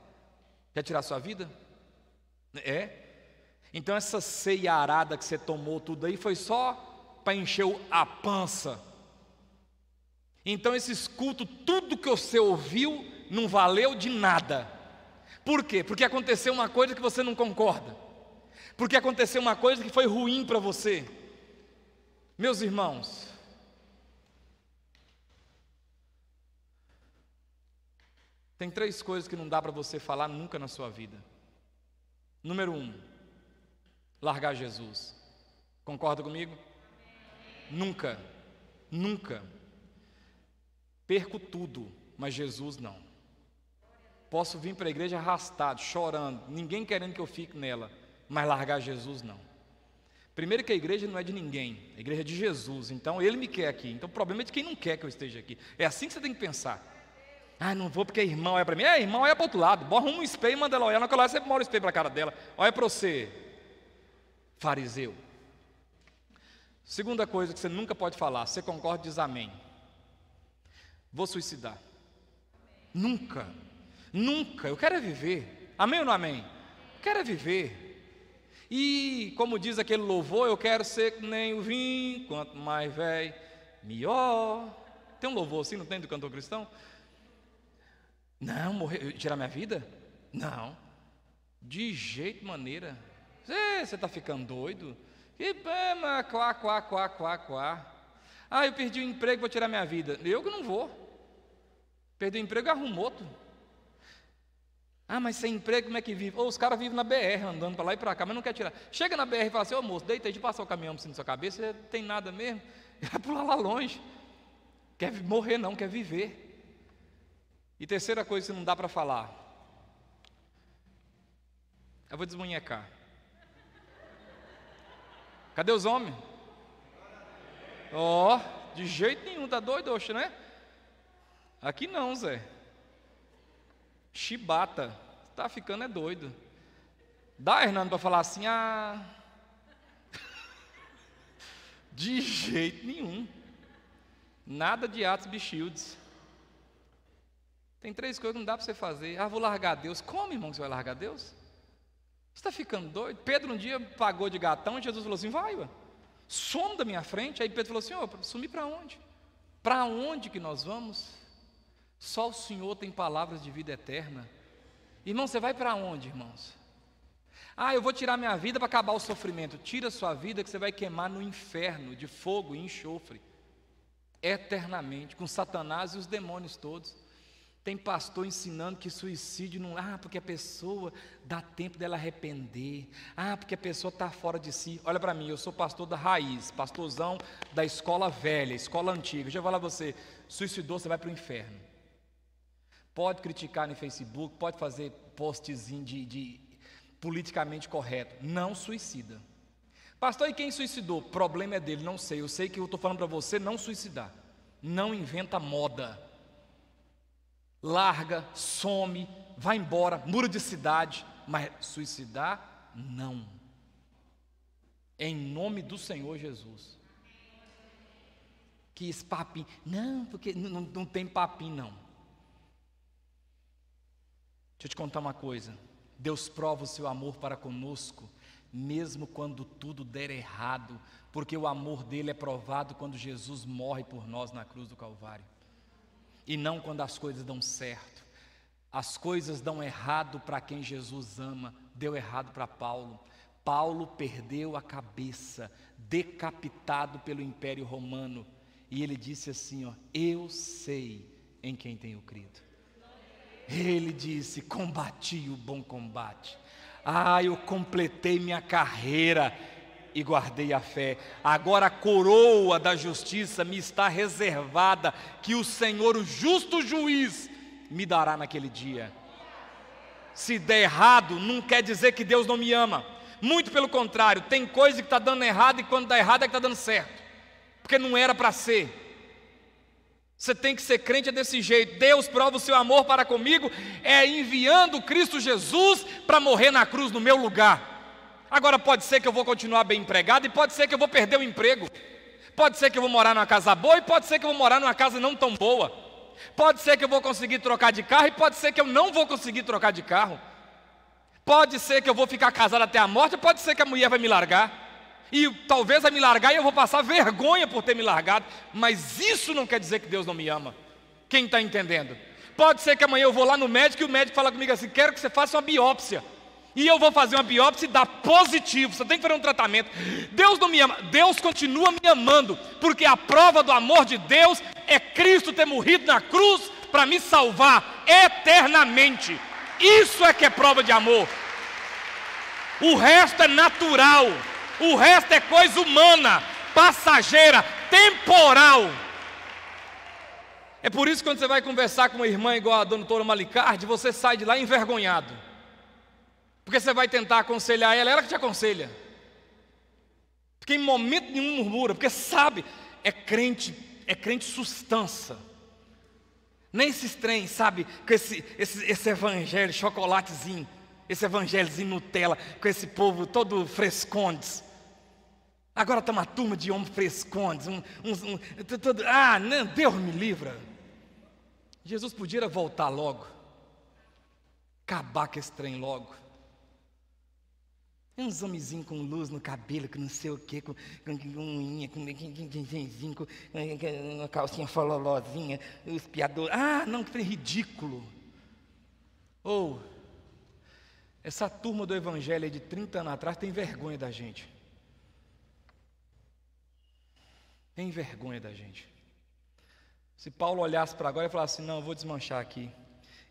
Quer tirar sua vida? É? Então essa ceia arada que você tomou tudo aí foi só para encher a pança. Então esses cultos, tudo que você ouviu não valeu de nada. Por quê? Porque aconteceu uma coisa que você não concorda. Porque aconteceu uma coisa que foi ruim para você. Meus irmãos, tem 3 coisas que não dá para você falar nunca na sua vida. Número 1, largar Jesus. Concorda comigo? Nunca. Perco tudo, mas Jesus não. Posso vir para a igreja arrastado, chorando, ninguém querendo que eu fique nela, mas largar Jesus não. Primeiro que a igreja não é de ninguém, a igreja é de Jesus, então Ele me quer aqui. Então o problema é de quem não quer que eu esteja aqui. É assim que você tem que pensar. Ah, não vou porque a irmã olha para mim. A irmã olha para o outro lado, borra um espelho e manda ela olhar. Naquela hora você mora o espelho para a cara dela. Olha para você, fariseu. Segunda coisa que você nunca pode falar, você concorda, diz amém. Vou suicidar. Nunca, nunca. Eu quero é viver. Amém ou não amém? Eu quero é viver. E como diz aquele louvor, eu quero ser que nem o vinho, quanto mais velho, melhor. Tem um louvor assim, não tem, do cantor cristão? Não, morrer, tirar minha vida? Não, de jeito maneira. Você está ficando doido? Que pena, quá, quá, quá, quá, quá. Ah, eu perdi o emprego, vou tirar minha vida. Eu que não vou. Perdi o emprego e arrumo outro. Ah, mas sem emprego como é que vive? Ou os caras vivem na BR, andando para lá e para cá, mas não quer tirar. Chega na BR e fala assim: ô moço, deita aí de passar o caminhão assim na sua cabeça, você não tem nada mesmo. Vai pular lá longe. Quer morrer não, quer viver. E terceira coisa que não dá para falar. Eu vou desmunhecar. Cadê os homens? Ó, de jeito nenhum, tá doido, oxe, né? Aqui não, Zé. Chibata, tá ficando é doido. Dá, Hernando, para falar assim, de jeito nenhum. Nada de atos bichildes. Tem 3 coisas que não dá para você fazer. Vou largar Deus. Como, irmão, que você vai largar Deus? Você está ficando doido? Pedro um dia pagou de gatão e Jesus falou assim: vai, ué, some da minha frente. Aí Pedro falou assim: sumir para onde? Para onde que nós vamos? Só o Senhor tem palavras de vida eterna. Irmão, você vai para onde, irmãos? Eu vou tirar minha vida para acabar o sofrimento. Tira a sua vida que você vai queimar no inferno de fogo e enxofre eternamente, com Satanás e os demônios todos. Tem pastor ensinando que suicídio não... porque a pessoa dá tempo dela arrepender. Porque a pessoa está fora de si. Olha para mim, eu sou pastor da raiz, pastorzão da escola velha, escola antiga. Deixa eu falar para você, suicidou, você vai para o inferno. Pode criticar no Facebook, pode fazer postzinho de politicamente correto. Não suicida. Pastor, e quem suicidou? Problema é dele, não sei. Eu sei que eu estou falando para você não suicidar. Não inventa moda. Larga, some, vai embora, muda de cidade. Mas suicidar, não. Em nome do Senhor Jesus. Que esse papinho, não, porque não tem papinho não. Deixa eu te contar uma coisa. Deus prova o seu amor para conosco, mesmo quando tudo der errado, porque o amor dele é provado quando Jesus morre por nós na cruz do Calvário, e não quando as coisas dão certo. As coisas dão errado para quem Jesus ama. Deu errado para Paulo. Paulo perdeu a cabeça, decapitado pelo Império Romano, e ele disse assim: eu sei em quem tenho crido. Ele disse: combati o bom combate. Eu completei minha carreira e guardei a fé. Agora a coroa da justiça me está reservada, que o Senhor, o justo juiz, me dará naquele dia. Se der errado, não quer dizer que Deus não me ama. Muito pelo contrário, tem coisa que está dando errado, e quando dá errado é que está dando certo, porque não era para ser. Você tem que ser crente desse jeito. Deus prova o seu amor para comigo enviando Cristo Jesus para morrer na cruz no meu lugar. Agora pode ser que eu vou continuar bem empregado, e pode ser que eu vou perder o emprego. Pode ser que eu vou morar numa casa boa, e pode ser que eu vou morar numa casa não tão boa. Pode ser que eu vou conseguir trocar de carro, e pode ser que eu não vou conseguir trocar de carro. Pode ser que eu vou ficar casado até a morte, pode ser que a mulher vai me largar. E talvez vai me largar e eu vou passar vergonha por ter me largado. Mas isso não quer dizer que Deus não me ama. Quem está entendendo? Pode ser que amanhã eu vou lá no médico e o médico fala comigo assim: quero que você faça uma biópsia. E eu vou fazer uma biópsia e dá positivo. Você tem que fazer um tratamento. Deus não me ama. Deus continua me amando, porque a prova do amor de Deus é Cristo ter morrido na cruz para me salvar eternamente. Isso é que é prova de amor. O resto é natural. O resto é coisa humana, passageira, temporal. É por isso que quando você vai conversar com uma irmã igual a doutora Malicardi, você sai de lá envergonhado, porque você vai tentar aconselhar ela que te aconselha, porque em momento nenhum murmura, porque sabe, é crente sustância. Nem esses trem, sabe, com esse evangelho, chocolatezinho, esse evangelhozinho Nutella, com esse povo todo frescondes. Agora está uma turma de homens frescondes, não, Deus me livra. Jesus podia voltar logo, acabar com esse trem logo. Uns homenzinhos com luz no cabelo, que não sei o que, com unha, com uma calcinha fololozinha, o espiador. Ah, não, que trem ridículo. Ou, essa turma do evangelho aí de 30 anos atrás tem vergonha da gente. Tem vergonha da gente. Se Paulo olhasse para agora e falasse assim, não, eu vou desmanchar aqui.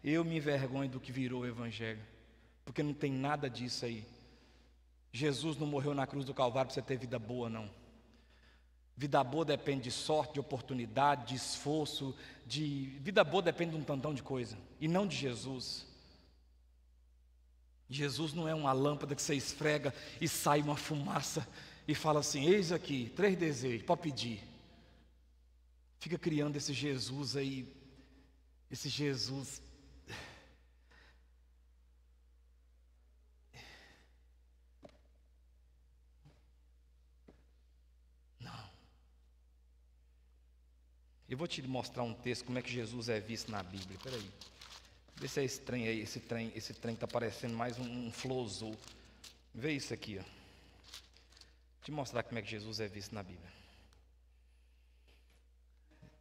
Eu me envergonho do que virou o evangelho, porque não tem nada disso aí. Jesus não morreu na cruz do Calvário para você ter vida boa, não. Vida boa depende de sorte, de oportunidade, de esforço, vida boa depende de um tantão de coisa, e não de Jesus. Jesus não é uma lâmpada que você esfrega e sai uma fumaça e fala assim, eis aqui, 3 desejos, pode pedir. Fica criando esse Jesus aí, esse Jesus. Eu vou te mostrar um texto, como é que Jesus é visto na Bíblia. Espera aí. Vê se é esse trem aí, esse trem está parecendo mais um flosou. Vê isso aqui, ó. Vou te mostrar como é que Jesus é visto na Bíblia.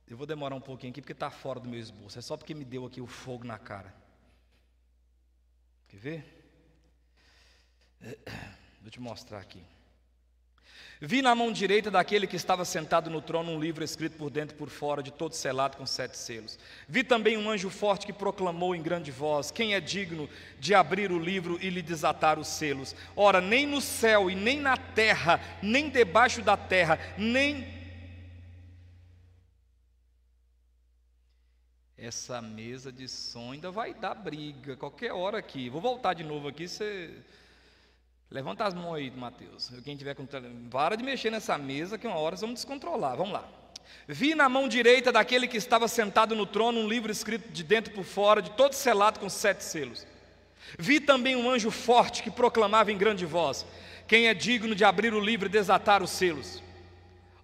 Eu vou demorar um pouquinho aqui, porque está fora do meu esboço. É só porque me deu aqui o fogo na cara. Quer ver? Vou te mostrar aqui. Vi na mão direita daquele que estava sentado no trono um livro escrito por dentro e por fora, de todo selado com 7 selos. Vi também um anjo forte que proclamou em grande voz: quem é digno de abrir o livro e lhe desatar os selos? Ora, nem no céu e nem na terra, nem debaixo da terra, nem... Essa mesa de som ainda vai dar briga, qualquer hora aqui. Vou voltar de novo aqui, você... Levanta as mãos aí, Mateus. Quem tiver com... Para de mexer nessa mesa, que uma hora nós vamos descontrolar. Vamos lá. Vi na mão direita daquele que estava sentado no trono um livro escrito de dentro por fora, de todo selado com 7 selos. Vi também um anjo forte que proclamava em grande voz: quem é digno de abrir o livro e desatar os selos?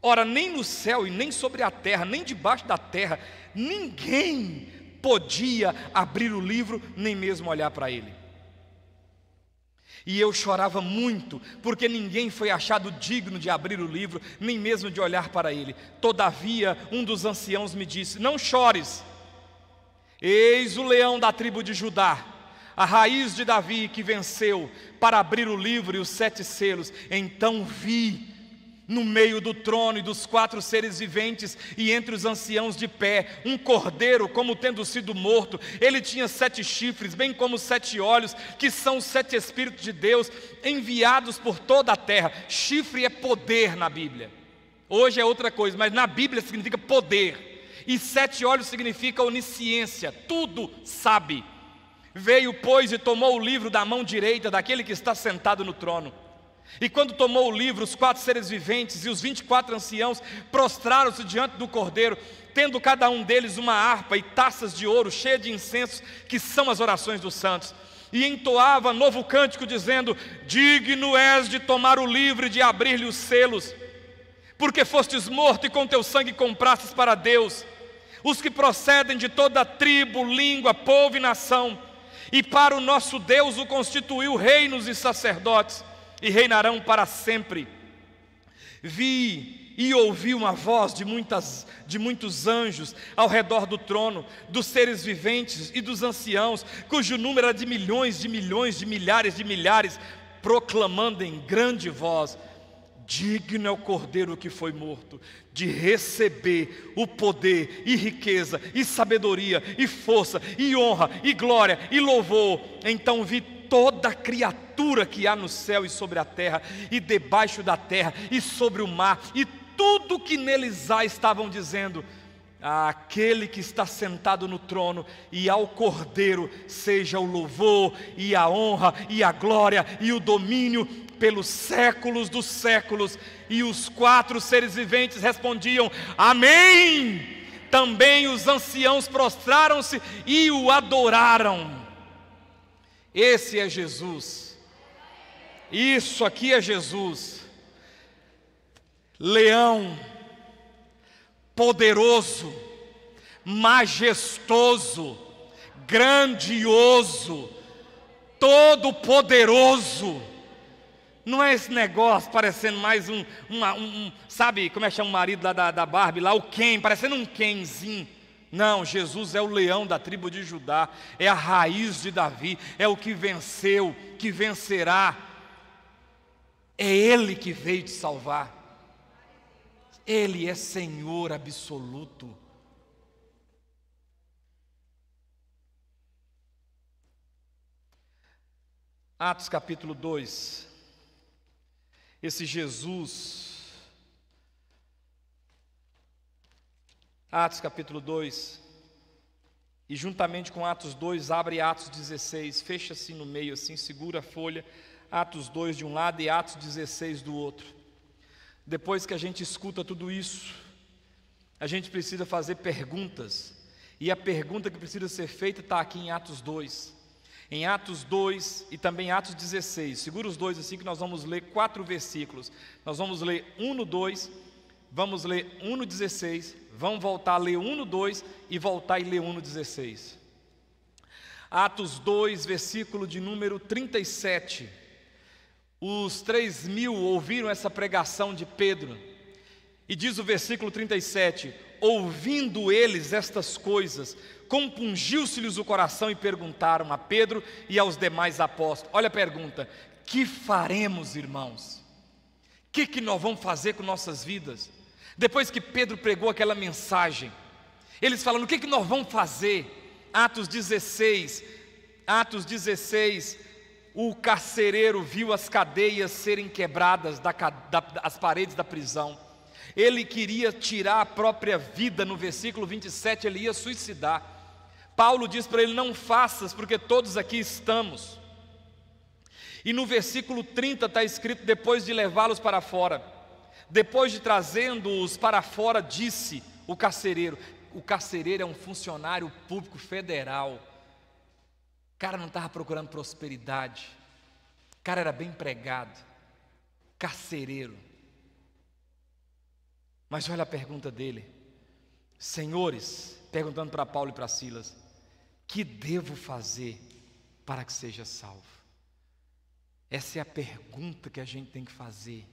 Ora, nem no céu e nem sobre a terra, nem debaixo da terra, ninguém podia abrir o livro, nem mesmo olhar para ele. E eu chorava muito, porque ninguém foi achado digno de abrir o livro, nem mesmo de olhar para ele. Todavia, um dos anciãos me disse: não chores, eis o leão da tribo de Judá, a raiz de Davi, que venceu para abrir o livro e os 7 selos. Então vi no meio do trono e dos 4 seres viventes e entre os anciãos de pé um cordeiro como tendo sido morto. Ele tinha 7 chifres, bem como 7 olhos, que são os 7 Espíritos de Deus enviados por toda a terra. Chifre é poder na Bíblia. Hoje é outra coisa, mas na Bíblia significa poder. E 7 olhos significa onisciência, tudo sabe. Veio, pois, e tomou o livro da mão direita daquele que está sentado no trono. E quando tomou o livro, os 4 seres viventes e os 24 anciãos prostraram-se diante do cordeiro, tendo cada um deles uma harpa e taças de ouro cheias de incensos, que são as orações dos santos. E entoava novo cântico, dizendo: digno és de tomar o livro e de abrir-lhe os selos, porque fostes morto e com teu sangue comprastes para Deus os que procedem de toda tribo, língua, povo e nação, e para o nosso Deus o constituiu reinos e sacerdotes, e reinarão para sempre. Vi e ouvi uma voz de muitos anjos ao redor do trono, dos seres viventes e dos anciãos, cujo número era de milhões, de milhões, de milhares, proclamando em grande voz: digno é o cordeiro que foi morto de receber o poder e riqueza e sabedoria e força e honra e glória e louvor. Então vi toda a criatura que há no céu e sobre a terra e debaixo da terra e sobre o mar, e tudo que neles há, estavam dizendo: àquele que está sentado no trono e ao cordeiro seja o louvor e a honra e a glória e o domínio pelos séculos dos séculos. E os 4 seres viventes respondiam: amém. Também os anciãos prostraram-se e o adoraram. Esse é Jesus. Isso aqui é Jesus. Leão, poderoso, majestoso, grandioso, todo-poderoso. Não é esse negócio parecendo mais sabe como é que chama o marido lá da Barbie, lá o Ken, parecendo um Kenzinho. Não, Jesus é o leão da tribo de Judá, é a raiz de Davi, é o que venceu, que vencerá. É Ele que veio te salvar. Ele é Senhor absoluto. Atos capítulo 2. Esse Jesus, Atos capítulo 2, e juntamente com Atos 2, abre Atos 16, fecha assim no meio, assim, segura a folha, Atos 2 de um lado e Atos 16 do outro. Depois que a gente escuta tudo isso, a gente precisa fazer perguntas, e a pergunta que precisa ser feita está aqui em Atos 2. Em Atos 2 e também Atos 16, segura os dois assim que nós vamos ler 4 versículos. Nós vamos ler 1 no 2, vamos ler 1 no 16, vamos voltar a ler 1 no 2 e voltar e ler 1 no 16. Atos 2, versículo de número 37. Os 3.000 ouviram essa pregação de Pedro, e diz o versículo 37, ouvindo eles estas coisas, compungiu-se-lhes o coração e perguntaram a Pedro e aos demais apóstolos. Olha a pergunta: que faremos, irmãos? O que nós vamos fazer com nossas vidas? Depois que Pedro pregou aquela mensagem, eles falam: o que nós vamos fazer? Atos 16, o carcereiro viu as cadeias serem quebradas, as paredes da prisão. Ele queria tirar a própria vida. No versículo 27 ele ia suicidar. Paulo diz para ele: não faças, porque todos aqui estamos. E no versículo 30 está escrito: depois de levá-los para fora, depois de trazendo-os para fora, disse o carcereiro é um funcionário público federal. O cara não estava procurando prosperidade, o cara era bem empregado, carcereiro. Mas olha a pergunta dele: senhores, perguntando para Paulo e para Silas, que devo fazer para que seja salvo? Essa é a pergunta que a gente tem que fazer.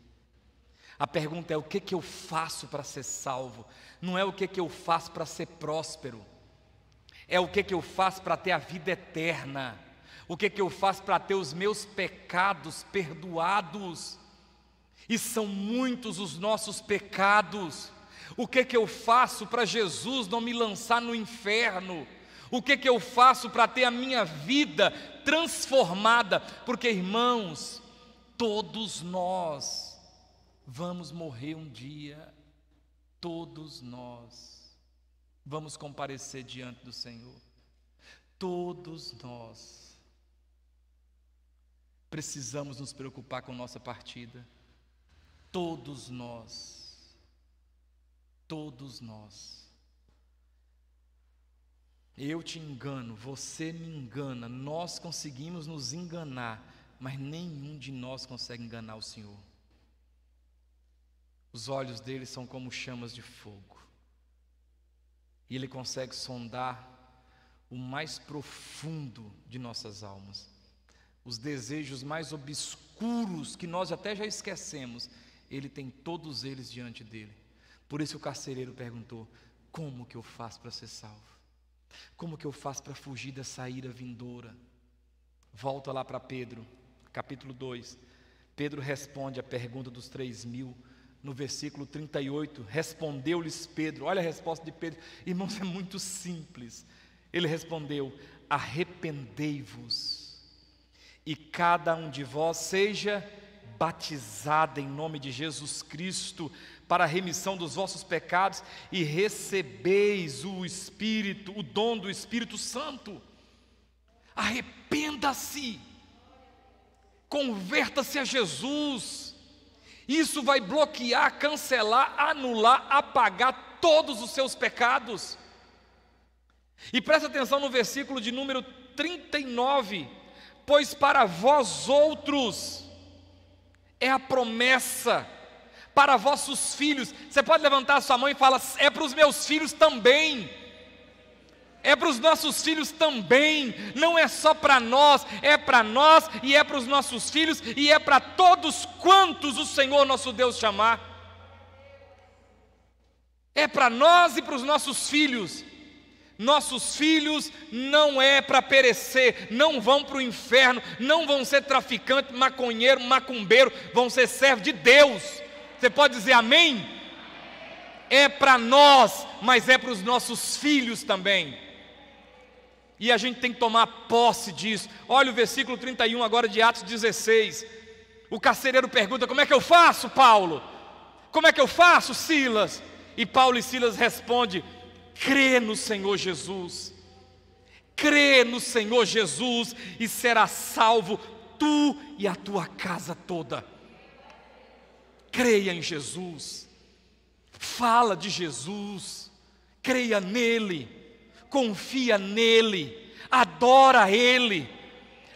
A pergunta é: o que eu faço para ser salvo? Não é o que eu faço para ser próspero, é o que eu faço para ter a vida eterna, o que eu faço para ter os meus pecados perdoados. E são muitos os nossos pecados. O que eu faço para Jesus não me lançar no inferno? O que eu faço para ter a minha vida transformada? Porque, irmãos, todos nós vamos morrer um dia. Todos nós vamos comparecer diante do Senhor. Todos nós precisamos nos preocupar com nossa partida. Todos nós, eu te engano, você me engana, nós conseguimos nos enganar, mas nenhum de nós consegue enganar o Senhor. Os olhos dele são como chamas de fogo, e ele consegue sondar o mais profundo de nossas almas, os desejos mais obscuros que nós até já esquecemos. Ele tem todos eles diante dele. Por isso o carcereiro perguntou: como que eu faço para ser salvo? Como que eu faço para fugir dessa ira vindoura? Volta lá para Pedro, capítulo 2. Pedro responde a pergunta dos 3.000, no versículo 38. Respondeu-lhes Pedro, olha a resposta de Pedro, irmãos, é muito simples. Ele respondeu: arrependei-vos, e cada um de vós seja batizado em nome de Jesus Cristo para a remissão dos vossos pecados, e recebeis o Espírito, o dom do Espírito Santo. Arrependa-se, converta-se a Jesus. Isso vai bloquear, cancelar, anular, apagar todos os seus pecados. E presta atenção no versículo de número 39, pois para vós outros é a promessa, para vossos filhos. Você pode levantar a sua mão e falar: é para os meus filhos também. É para os nossos filhos também, não é só para nós, é para nós e é para os nossos filhos e é para todos quantos o Senhor nosso Deus chamar. É para nós e para os nossos filhos. Nossos filhos não é para perecer, não vão para o inferno, não vão ser traficante, maconheiro, macumbeiro, vão ser servos de Deus. Você pode dizer amém? É para nós, mas é para os nossos filhos também. E a gente tem que tomar posse disso. Olha o versículo 31 agora de Atos 16. O carcereiro pergunta: como é que eu faço, Paulo? Como é que eu faço, Silas? E Paulo e Silas respondem: crê no Senhor Jesus. Crê no Senhor Jesus e serás salvo, tu e a tua casa toda. Creia em Jesus. Fala de Jesus. Creia nele. Confia nele, adora ele,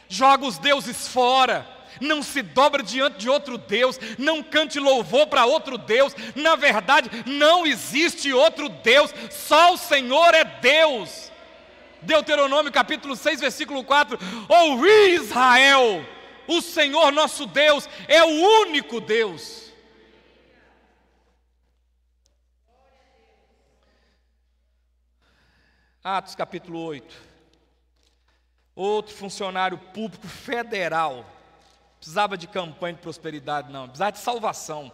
joga os deuses fora, não se dobra diante de outro Deus, não cante louvor para outro Deus. Na verdade, não existe outro Deus, só o Senhor é Deus. Deuteronômio capítulo 6, versículo 4: ouvi Israel, o Senhor nosso Deus é o único Deus. Atos capítulo 8, outro funcionário público federal, precisava de campanha de prosperidade não, precisava de salvação,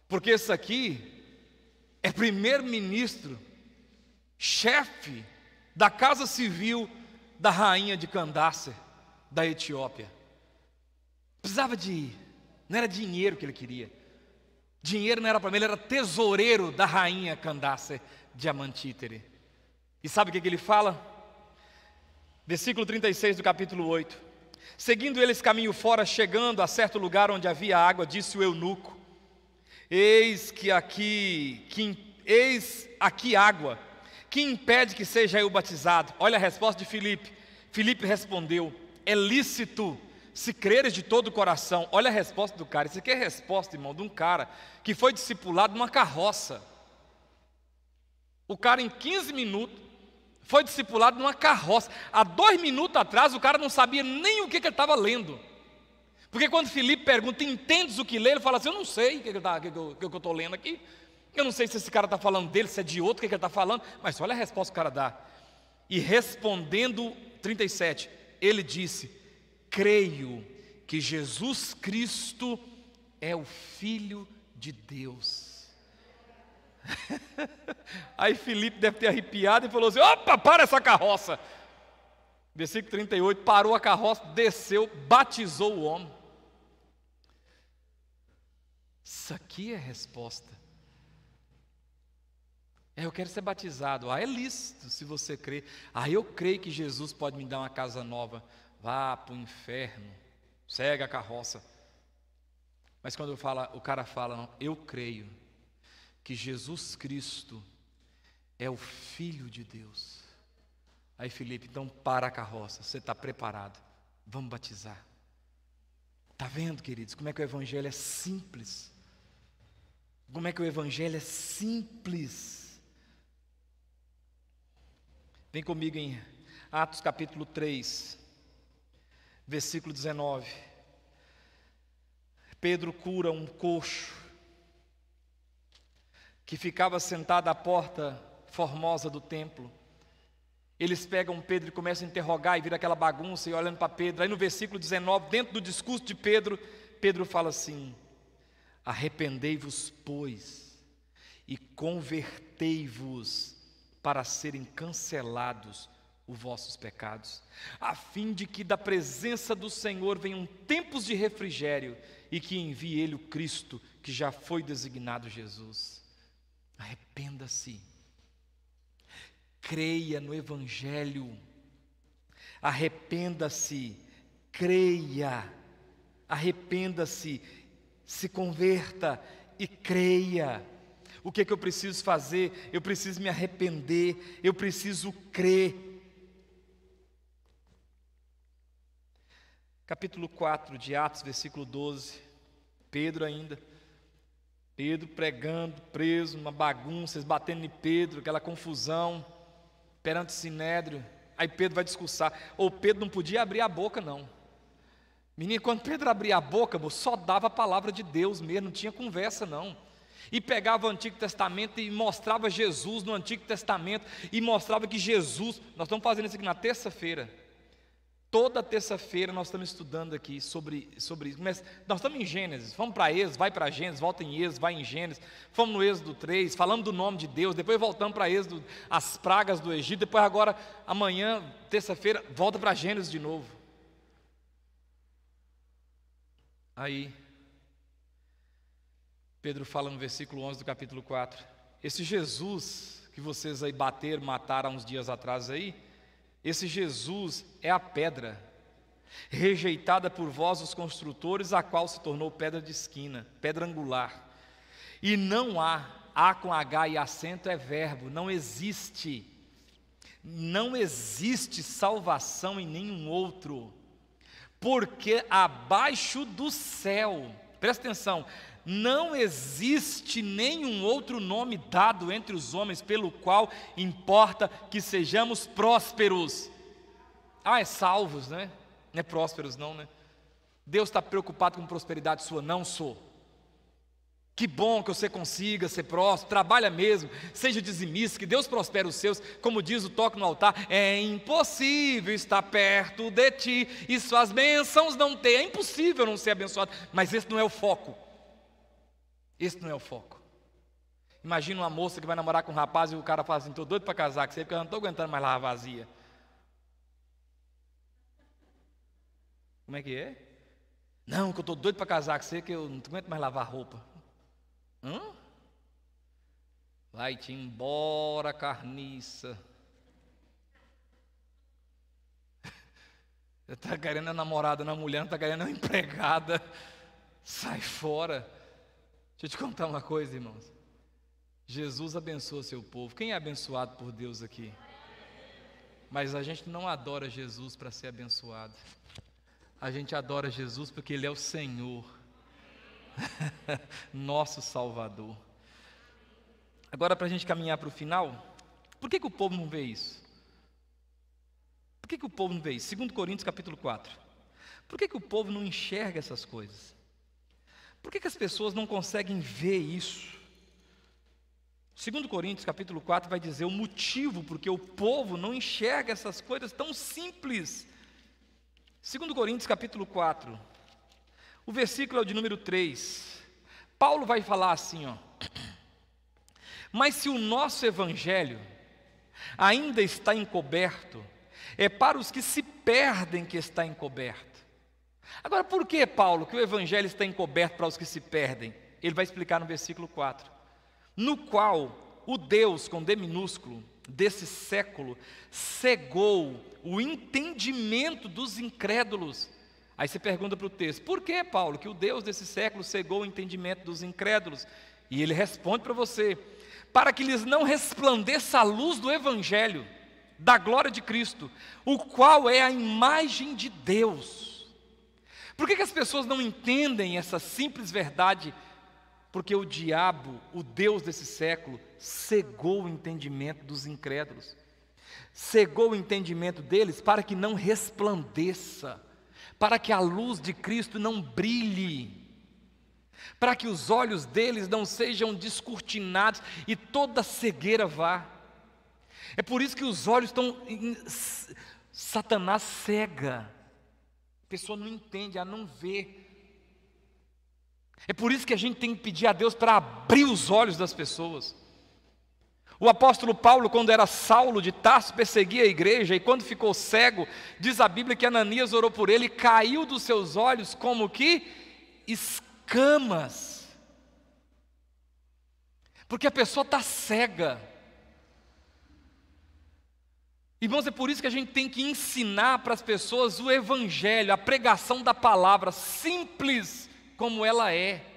porque esse aqui é primeiro-ministro, chefe da casa civil da rainha de Candace, da Etiópia. Precisava não era dinheiro que ele queria, dinheiro não era para ele, ele era tesoureiro da rainha Candace de Amantítere. E sabe o que ele fala? Versículo 36 do capítulo 8: seguindo eles caminho fora, chegando a certo lugar onde havia água, disse o eunuco: eis aqui água, que impede que seja eu batizado? Olha a resposta de Filipe. Filipe respondeu: é lícito, se creres de todo o coração. Olha a resposta do cara. Isso aqui é a resposta, irmão, de um cara que foi discipulado numa carroça. O cara em 15 minutos foi discipulado numa carroça. Há 2 minutos atrás o cara não sabia nem o que ele estava lendo. Porque quando Filipe pergunta: entendes o que lê? Ele fala assim: eu não sei o que eu estou lendo aqui. Eu não sei se esse cara está falando dele, se é de outro, o que ele está falando. Mas olha a resposta que o cara dá. E respondendo, 37, ele disse: creio que Jesus Cristo é o Filho de Deus. Aí Filipe deve ter arrepiado e falou assim: opa, para essa carroça. Versículo 38, parou a carroça, desceu, batizou o homem. Isso aqui é a resposta. Eu quero ser batizado. É lícito se você crê. Eu creio que Jesus pode me dar uma casa nova. Vá para o inferno, segue a carroça. Mas quando o cara fala: não, eu creio que Jesus Cristo é o Filho de Deus. Aí Filipe: então para a carroça, você está preparado, vamos batizar. Está vendo, queridos, como é que o Evangelho é simples? Como é que o Evangelho é simples? Vem comigo em Atos capítulo 3, versículo 19. Pedro cura um coxo que ficava sentado à porta formosa do templo. Eles pegam Pedro e começam a interrogar, e vira aquela bagunça, e olhando para Pedro. Aí no versículo 19, dentro do discurso de Pedro, Pedro fala assim: arrependei-vos, pois, e convertei-vos para serem cancelados os vossos pecados, a fim de que da presença do Senhor venham tempos de refrigério, e que envie Ele o Cristo, que já foi designado Jesus. Arrependa-se, creia no Evangelho, arrependa-se, creia, arrependa-se, se converta e creia. O que é que eu preciso fazer? Eu preciso me arrepender, eu preciso crer. Capítulo 4 de Atos, versículo 12, Pedro pregando, preso, uma bagunça, eles batendo em Pedro, aquela confusão. perante o sinédrio. Aí Pedro vai discursar. Ou Pedro não podia abrir a boca, não. Menino, quando Pedro abria a boca, só dava a palavra de Deus mesmo, não tinha conversa não. E pegava o Antigo Testamento e mostrava Jesus no Antigo Testamento, e mostrava que Jesus, nós estamos fazendo isso aqui na terça-feira. Toda terça-feira nós estamos estudando aqui sobre isso. Mas nós estamos em Gênesis, vamos para Êxodo, vai para Gênesis, volta em Êxodo, vai em Gênesis. Fomos no Êxodo 3, falamos do nome de Deus, depois voltamos para Êxodo, as pragas do Egito, depois agora, amanhã, terça-feira, volta para Gênesis de novo. Aí, Pedro fala no versículo 11 do capítulo 4, esse Jesus que vocês aí bateram, mataram há uns dias atrás aí, esse Jesus é a pedra, rejeitada por vós os construtores, a qual se tornou pedra de esquina, pedra angular. E não há com H e acento é verbo, não existe salvação em nenhum outro, porque abaixo do céu, presta atenção, não existe nenhum outro nome dado entre os homens pelo qual importa que sejamos prósperos. É salvos, né? Não é prósperos não, né? Deus está preocupado com prosperidade sua? Não sou. Que bom que você consiga ser próspero, trabalha mesmo, seja dizimista, que Deus prospere os seus, como diz o toque no altar, é impossível estar perto de ti, e suas bênçãos não ter, é impossível não ser abençoado, mas esse não é o foco. Esse não é o foco. Imagina uma moça que vai namorar com um rapaz e o cara fala assim, estou doido para casar com você, porque eu não estou aguentando mais lavar vazia. Como é que é? Não, que eu estou doido para casar com você, que eu não aguento mais lavar roupa. Vai-te embora, carniça. Você está querendo a namorada, não a mulher, não está querendo a empregada. Sai fora. Deixa eu te contar uma coisa, irmãos. Jesus abençoa seu povo. Quem é abençoado por Deus aqui? Mas a gente não adora Jesus para ser abençoado. A gente adora Jesus porque Ele é o Senhor, nosso Salvador. Agora, para a gente caminhar para o final, por que o povo não vê isso? Por que o povo não vê isso? 2 Coríntios capítulo 4. Por que o povo não enxerga essas coisas? Por que as pessoas não conseguem ver isso? 2 Coríntios capítulo 4 vai dizer o motivo porque o povo não enxerga essas coisas tão simples. 2 Coríntios capítulo 4, o versículo é o de número 3. Paulo vai falar assim, mas se o nosso evangelho ainda está encoberto, é para os que se perdem que está encoberto. Agora, por que, Paulo, que o evangelho está encoberto para os que se perdem? Ele vai explicar no versículo 4. No qual o Deus, com D minúsculo, desse século, cegou o entendimento dos incrédulos. Aí você pergunta para o texto, por que, Paulo, que o Deus desse século cegou o entendimento dos incrédulos? E ele responde para você, para que lhes não resplandeça a luz do evangelho, da glória de Cristo, o qual é a imagem de Deus. Por que as pessoas não entendem essa simples verdade? Porque o diabo, o Deus desse século, cegou o entendimento dos incrédulos, cegou o entendimento deles para que não resplandeça, para que a luz de Cristo não brilhe, para que os olhos deles não sejam descortinados e toda cegueira vá. É por isso que os olhos estão, Satanás cega, a pessoa não entende, ela não vê. É por isso que a gente tem que pedir a Deus para abrir os olhos das pessoas. O apóstolo Paulo, quando era Saulo de Tarso, perseguia a igreja, e quando ficou cego, diz a Bíblia que Ananias orou por ele, e caiu dos seus olhos como que escamas. Porque a pessoa está cega. Irmãos, é por isso que a gente tem que ensinar para as pessoas o evangelho, a pregação da palavra, simples como ela é.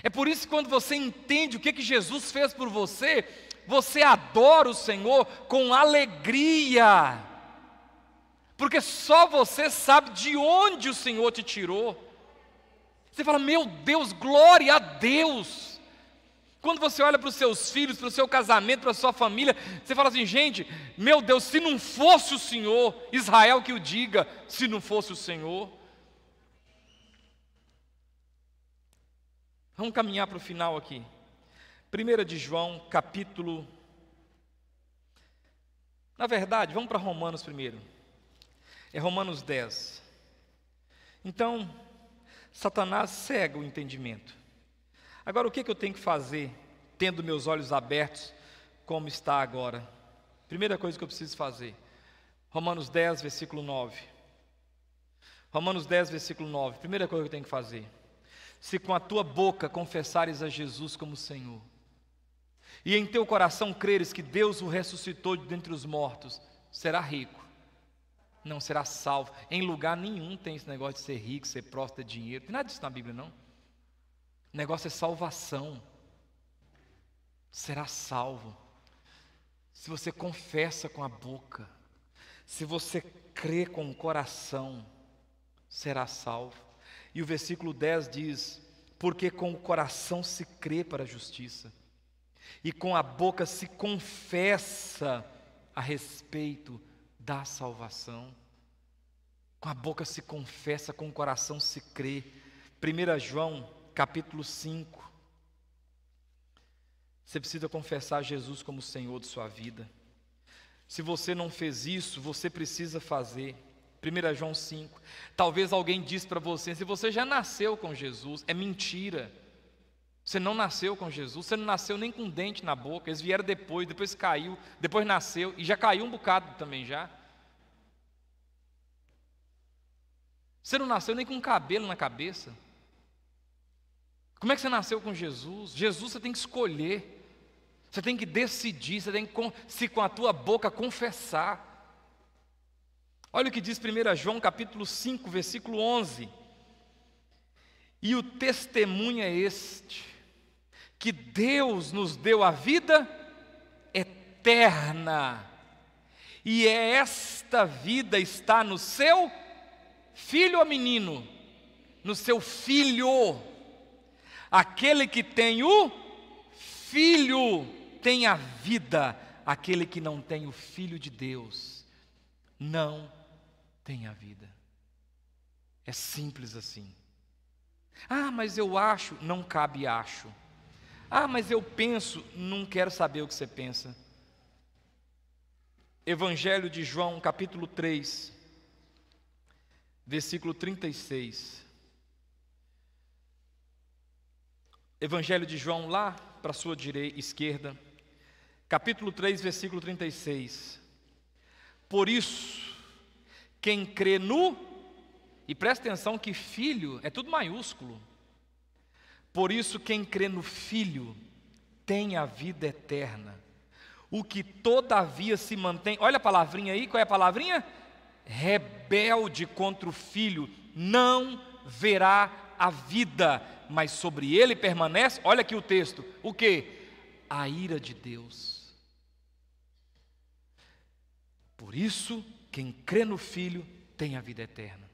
É por isso que quando você entende o que Jesus fez por você, você adora o Senhor com alegria, porque só você sabe de onde o Senhor te tirou. Você fala, meu Deus, glória a Deus, Quando você olha para os seus filhos, para o seu casamento, para a sua família, você fala assim: gente, meu Deus, se não fosse o Senhor, Israel que o diga, se não fosse o Senhor. Vamos caminhar para o final aqui. 1 de João, capítulo... Na verdade, vamos para Romanos primeiro. É Romanos 10. Então, Satanás cega o entendimento. Agora, o que eu tenho que fazer, tendo meus olhos abertos, como está agora? Primeira coisa que eu preciso fazer. Romanos 10, versículo 9. Romanos 10, versículo 9. Primeira coisa que eu tenho que fazer. Se com a tua boca confessares a Jesus como Senhor, e em teu coração creres que Deus o ressuscitou de dentre os mortos, será rico, não será salvo. Em lugar nenhum tem esse negócio de ser rico, ser próspero, ter dinheiro. Não tem nada disso na Bíblia, não. O negócio é salvação. Será salvo se você confessa com a boca, se você crê com o coração, será salvo. E o versículo 10 diz: porque com o coração se crê para a justiça, e com a boca se confessa a respeito da salvação. Com a boca se confessa, com o coração se crê. 1 João, capítulo 5. Você precisa confessar Jesus como Senhor de sua vida. Se você não fez isso, você precisa fazer. 1 João 5. Talvez alguém disse para você: se você já nasceu com Jesus, é mentira. Você não nasceu com Jesus, você não nasceu nem com dente na boca. Eles vieram depois caiu, depois nasceu, e já caiu um bocado também já. Você não nasceu nem com cabelo na cabeça. Como é que você nasceu com Jesus? Jesus você tem que escolher. Você tem que decidir, você tem que, se com a tua boca, confessar. Olha o que diz 1 João capítulo 5, versículo 11. E o testemunho é este, que Deus nos deu a vida eterna, e esta vida está no seu filho ou menino? No seu filho. Aquele que tem o filho tem a vida, aquele que não tem o Filho de Deus não tem a vida. É simples assim. Ah, mas eu acho, não cabe acho. Ah, mas eu penso, não quero saber o que você pensa. Evangelho de João, capítulo 3, versículo 36. Evangelho de João, lá para a sua esquerda, capítulo 3, versículo 36. Por isso, quem crê no, e presta atenção que filho é tudo maiúsculo. Por isso, quem crê no Filho tem a vida eterna. O que todavia se mantém, olha a palavrinha aí, qual é a palavrinha? Rebelde contra o Filho, não verá a vida, mas sobre ele permanece, olha aqui o texto, o que? A ira de Deus. Por isso, quem crê no Filho tem a vida eterna.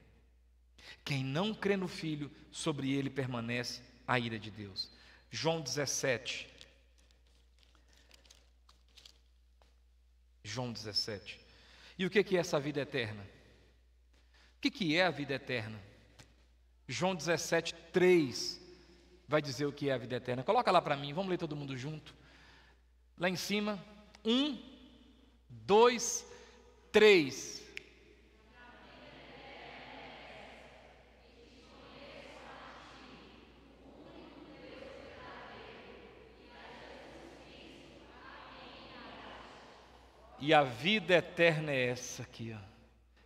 Quem não crê no Filho, sobre ele permanece a ira de Deus. João 17. João 17. E o que é essa vida eterna? O que é a vida eterna? João 17, 3 vai dizer o que é a vida eterna. Coloca lá para mim, vamos ler todo mundo junto. Lá em cima, 1, 2, 3. E a vida eterna é essa aqui, ó,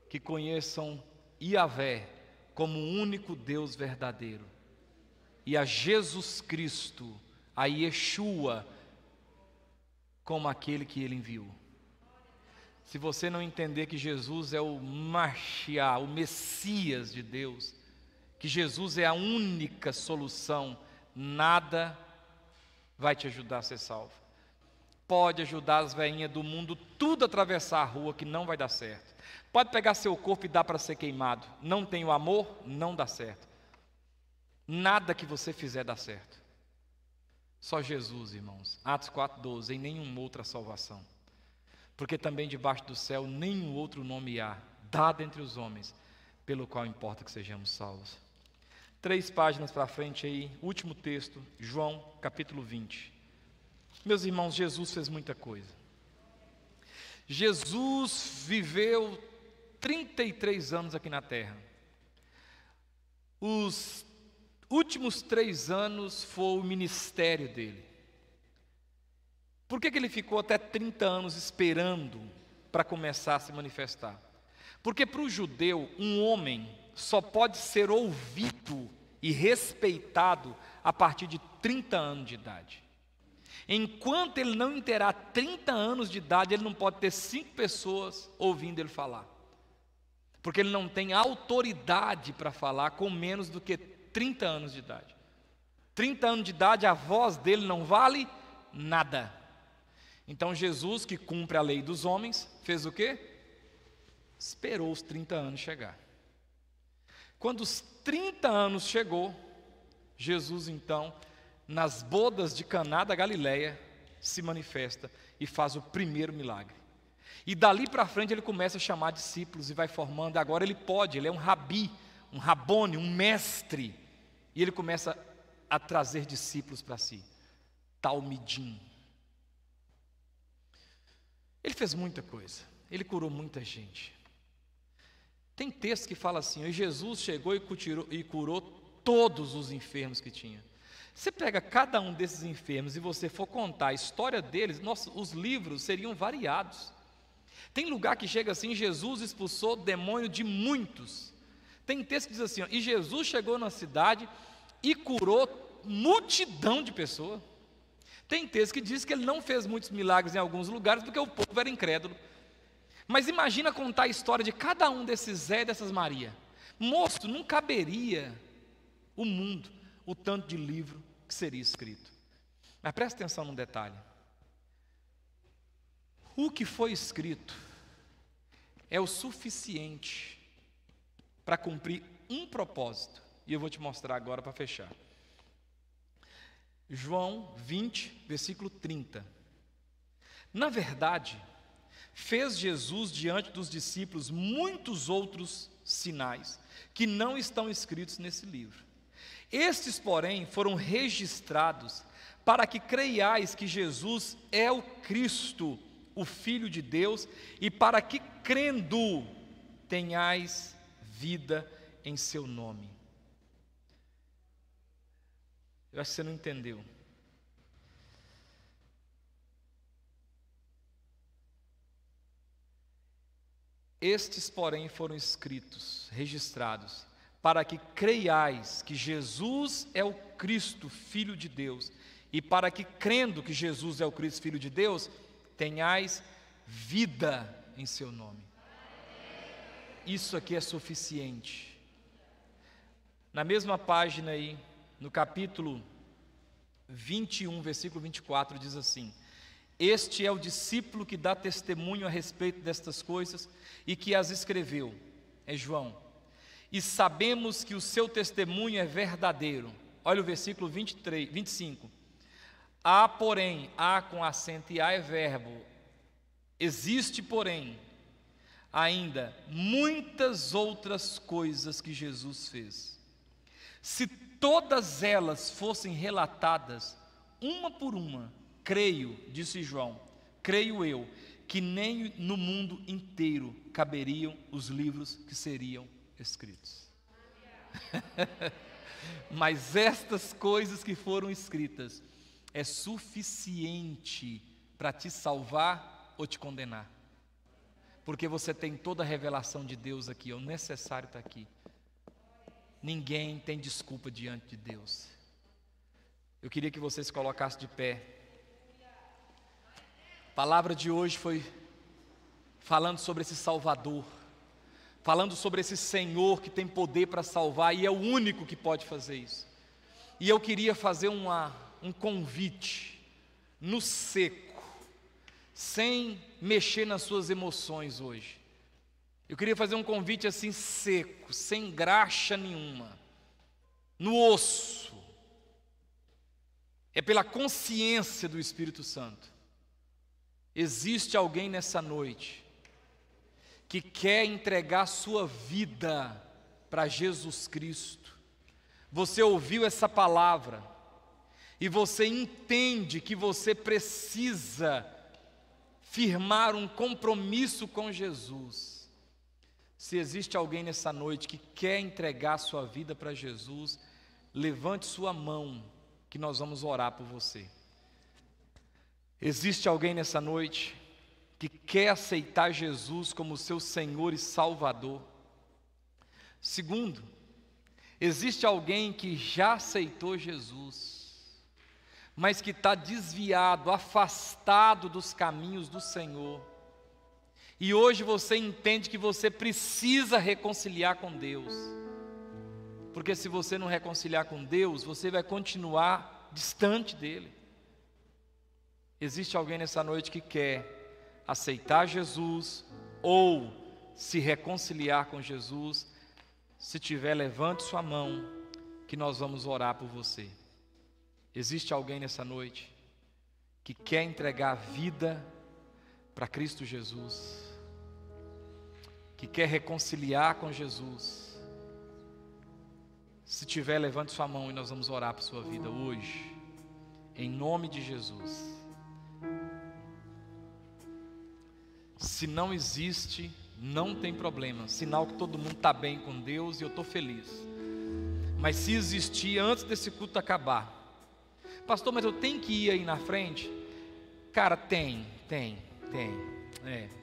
que conheçam Yahvé como o único Deus verdadeiro, e a Jesus Cristo, a Yeshua, como aquele que ele enviou. Se você não entender que Jesus é o Mashiach, o Messias de Deus, que Jesus é a única solução, nada vai te ajudar a ser salvo. Pode ajudar as velhinhas do mundo tudo a atravessar a rua, que não vai dar certo. Pode pegar seu corpo e dar para ser queimado. Não tem o amor, não dá certo. Nada que você fizer dá certo. Só Jesus, irmãos. Atos 4:12, em nenhuma outra salvação. Porque também debaixo do céu nenhum outro nome há, dado entre os homens, pelo qual importa que sejamos salvos. 3 páginas para frente aí, último texto, João capítulo 20. Meus irmãos, Jesus fez muita coisa. Jesus viveu 33 anos aqui na terra. Os últimos 3 anos foi o ministério dele. Por que ele ficou até 30 anos esperando para começar a se manifestar? Porque para o judeu, um homem só pode ser ouvido e respeitado a partir de 30 anos de idade. Enquanto ele não terá 30 anos de idade, ele não pode ter 5 pessoas ouvindo ele falar. Porque ele não tem autoridade para falar com menos do que 30 anos de idade. 30 anos de idade, a voz dele não vale nada. Então Jesus, que cumpre a lei dos homens, fez o quê? Esperou os 30 anos chegar. Quando os 30 anos chegou, Jesus então, nas bodas de Caná da Galileia, se manifesta e faz o primeiro milagre. E dali para frente ele começa a chamar discípulos e vai formando. Agora ele é um rabi, um rabone, um mestre. E ele começa a trazer discípulos para si. Talmidim. Ele fez muita coisa. Ele curou muita gente. Tem texto que fala assim: e Jesus chegou e curou todos os enfermos que tinha. Você pega cada um desses enfermos e você for contar a história deles, nossa, os livros seriam variados. Tem lugar que chega assim: Jesus expulsou demônio de muitos. Tem texto que diz assim: ó, e Jesus chegou na cidade e curou multidão de pessoas. Tem texto que diz que ele não fez muitos milagres em alguns lugares porque o povo era incrédulo. Mas imagina contar a história de cada um desses Zé e dessas Maria. Moço, não caberia o mundo o tanto de livro que seria escrito. Mas presta atenção num detalhe. O que foi escrito é o suficiente para cumprir um propósito. E eu vou te mostrar agora para fechar. João 20, versículo 30. Na verdade, fez Jesus diante dos discípulos muitos outros sinais que não estão escritos nesse livro. Estes, porém, foram registrados para que creiais que Jesus é o Cristo, o Filho de Deus, e para que, crendo, tenhais vida em seu nome. Eu acho que você não entendeu. Estes, porém, foram escritos, registrados, para que creiais que Jesus é o Cristo, Filho de Deus, e para que, crendo que Jesus é o Cristo, Filho de Deus, tenhais vida em seu nome. Isso aqui é suficiente. Na mesma página aí, no capítulo 21, versículo 24, diz assim: este é o discípulo que dá testemunho a respeito destas coisas e que as escreveu, é João. E sabemos que o seu testemunho é verdadeiro. Olha o versículo 25. Há, porém, há com acento e há é verbo. Existe, porém, ainda muitas outras coisas que Jesus fez. Se todas elas fossem relatadas, uma por uma, creio, disse João, creio eu, que nem no mundo inteiro caberiam os livros que seriam escritos. Mas estas coisas que foram escritas é suficiente para te salvar ou te condenar. Porque você tem toda a revelação de Deus aqui, é o necessário está aqui. Ninguém tem desculpa diante de Deus. Eu queria que você se colocasse de pé. A palavra de hoje foi falando sobre esse Salvador, falando sobre esse Senhor que tem poder para salvar e é o único que pode fazer isso. E eu queria fazer um convite no seco, sem mexer nas suas emoções hoje. Eu queria fazer um convite assim seco, sem graxa nenhuma, no osso. é pela consciência do Espírito Santo. Existe alguém nessa noite que quer entregar sua vida para Jesus Cristo. Você ouviu essa palavra e você entende que você precisa firmar um compromisso com Jesus. Se existe alguém nessa noite que quer entregar sua vida para Jesus, levante sua mão que nós vamos orar por você. Existe alguém nessa noite que quer aceitar Jesus como seu Senhor e Salvador? Segundo, existe alguém que já aceitou Jesus, mas que está desviado, afastado dos caminhos do Senhor. E hoje você entende que você precisa reconciliar com Deus. Porque se você não reconciliar com Deus, você vai continuar distante dEle. Existe alguém nessa noite que quer aceitar Jesus ou se reconciliar com Jesus? Se tiver, levante sua mão, que nós vamos orar por você. Existe alguém nessa noite que quer entregar a vida para Cristo Jesus, que quer reconciliar com Jesus? Se tiver, levante sua mão e nós vamos orar por sua vida hoje, em nome de Jesus. Se não existe, não tem problema, sinal que todo mundo está bem com Deus e eu estou feliz. Mas se existir, antes desse culto acabar, pastor, mas eu tenho que ir aí na frente? Cara, tem,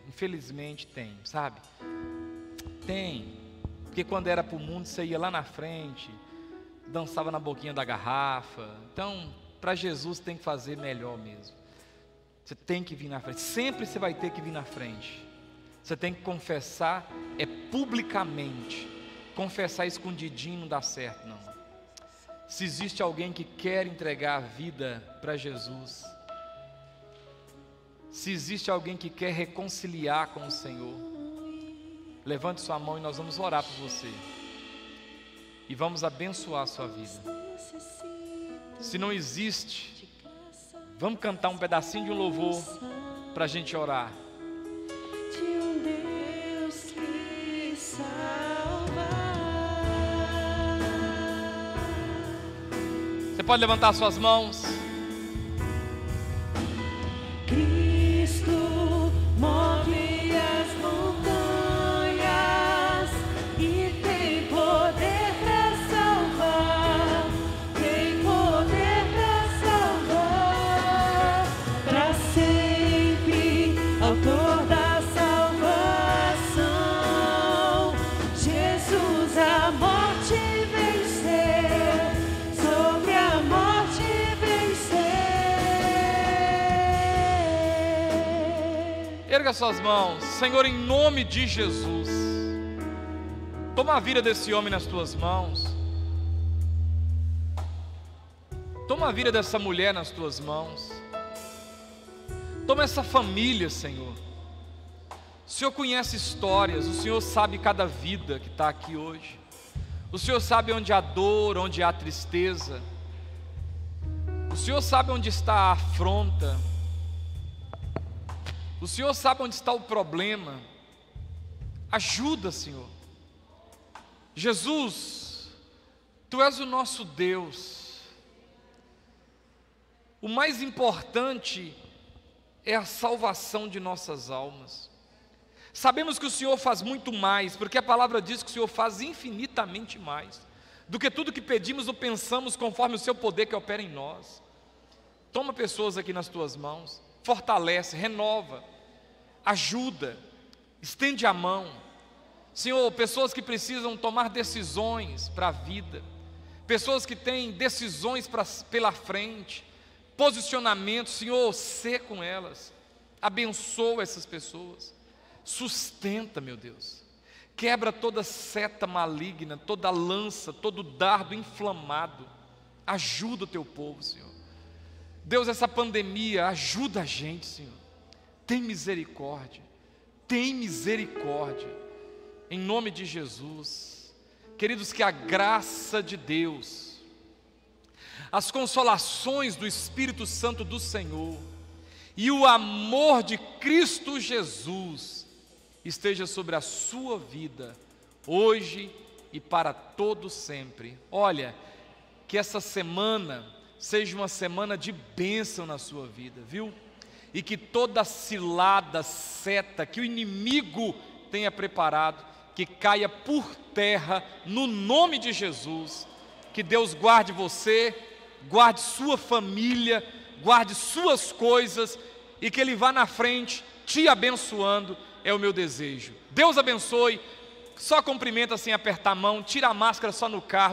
infelizmente tem, sabe? Tem, porque quando era para o mundo você ia lá na frente, dançava na boquinha da garrafa. Então, para Jesus tem que fazer melhor mesmo. Você tem que vir na frente, sempre você vai ter que vir na frente. Você tem que confessar, publicamente. Confessar escondidinho não dá certo, não. Se existe alguém que quer entregar a vida para Jesus, se existe alguém que quer reconciliar com o Senhor, levante sua mão e nós vamos orar por você. E vamos abençoar a sua vida. Se não existe, vamos cantar um pedacinho de um louvor para a gente orar. De um Deus que salva. Você pode levantar suas mãos. Cristo move as montanhas e tem poder para salvar. Tem poder para salvar. Para sempre, autor da salvação. Jesus a morte venceu, sobre a morte venceu. Erga suas mãos. Senhor, em nome de Jesus, toma a vida desse homem nas tuas mãos. Toma a vida dessa mulher nas tuas mãos. Toma essa família, Senhor. O Senhor conhece histórias, o Senhor sabe cada vida que está aqui hoje. O Senhor sabe onde há dor, onde há tristeza. O Senhor sabe onde está a afronta. O Senhor sabe onde está o problema. Ajuda, Senhor. Jesus, Tu és o nosso Deus. O mais importante é a salvação de nossas almas. Sabemos que o Senhor faz muito mais, porque a palavra diz que o Senhor faz infinitamente mais do que tudo que pedimos ou pensamos, conforme o Seu poder que opera em nós. Toma pessoas aqui nas Tuas mãos, fortalece, renova, ajuda, estende a mão. Senhor, pessoas que precisam tomar decisões para a vida, pessoas que têm decisões pela frente, posicionamento, Senhor, sê com elas, abençoa essas pessoas, sustenta, meu Deus, quebra toda seta maligna, toda lança, todo dardo inflamado, ajuda o Teu povo, Senhor. Deus, essa pandemia, ajuda a gente, Senhor, tem misericórdia, em nome de Jesus. Queridos, que a graça de Deus, as consolações do Espírito Santo do Senhor e o amor de Cristo Jesus esteja sobre a sua vida, hoje e para todo sempre. Olha, que essa semana seja uma semana de bênção na sua vida, viu? E que toda cilada, seta que o inimigo tenha preparado, que caia por terra no nome de Jesus. Que Deus guarde você, guarde sua família, guarde suas coisas e que Ele vá na frente te abençoando, é o meu desejo. Deus abençoe. Só cumprimenta sem apertar a mão, tira a máscara só no carro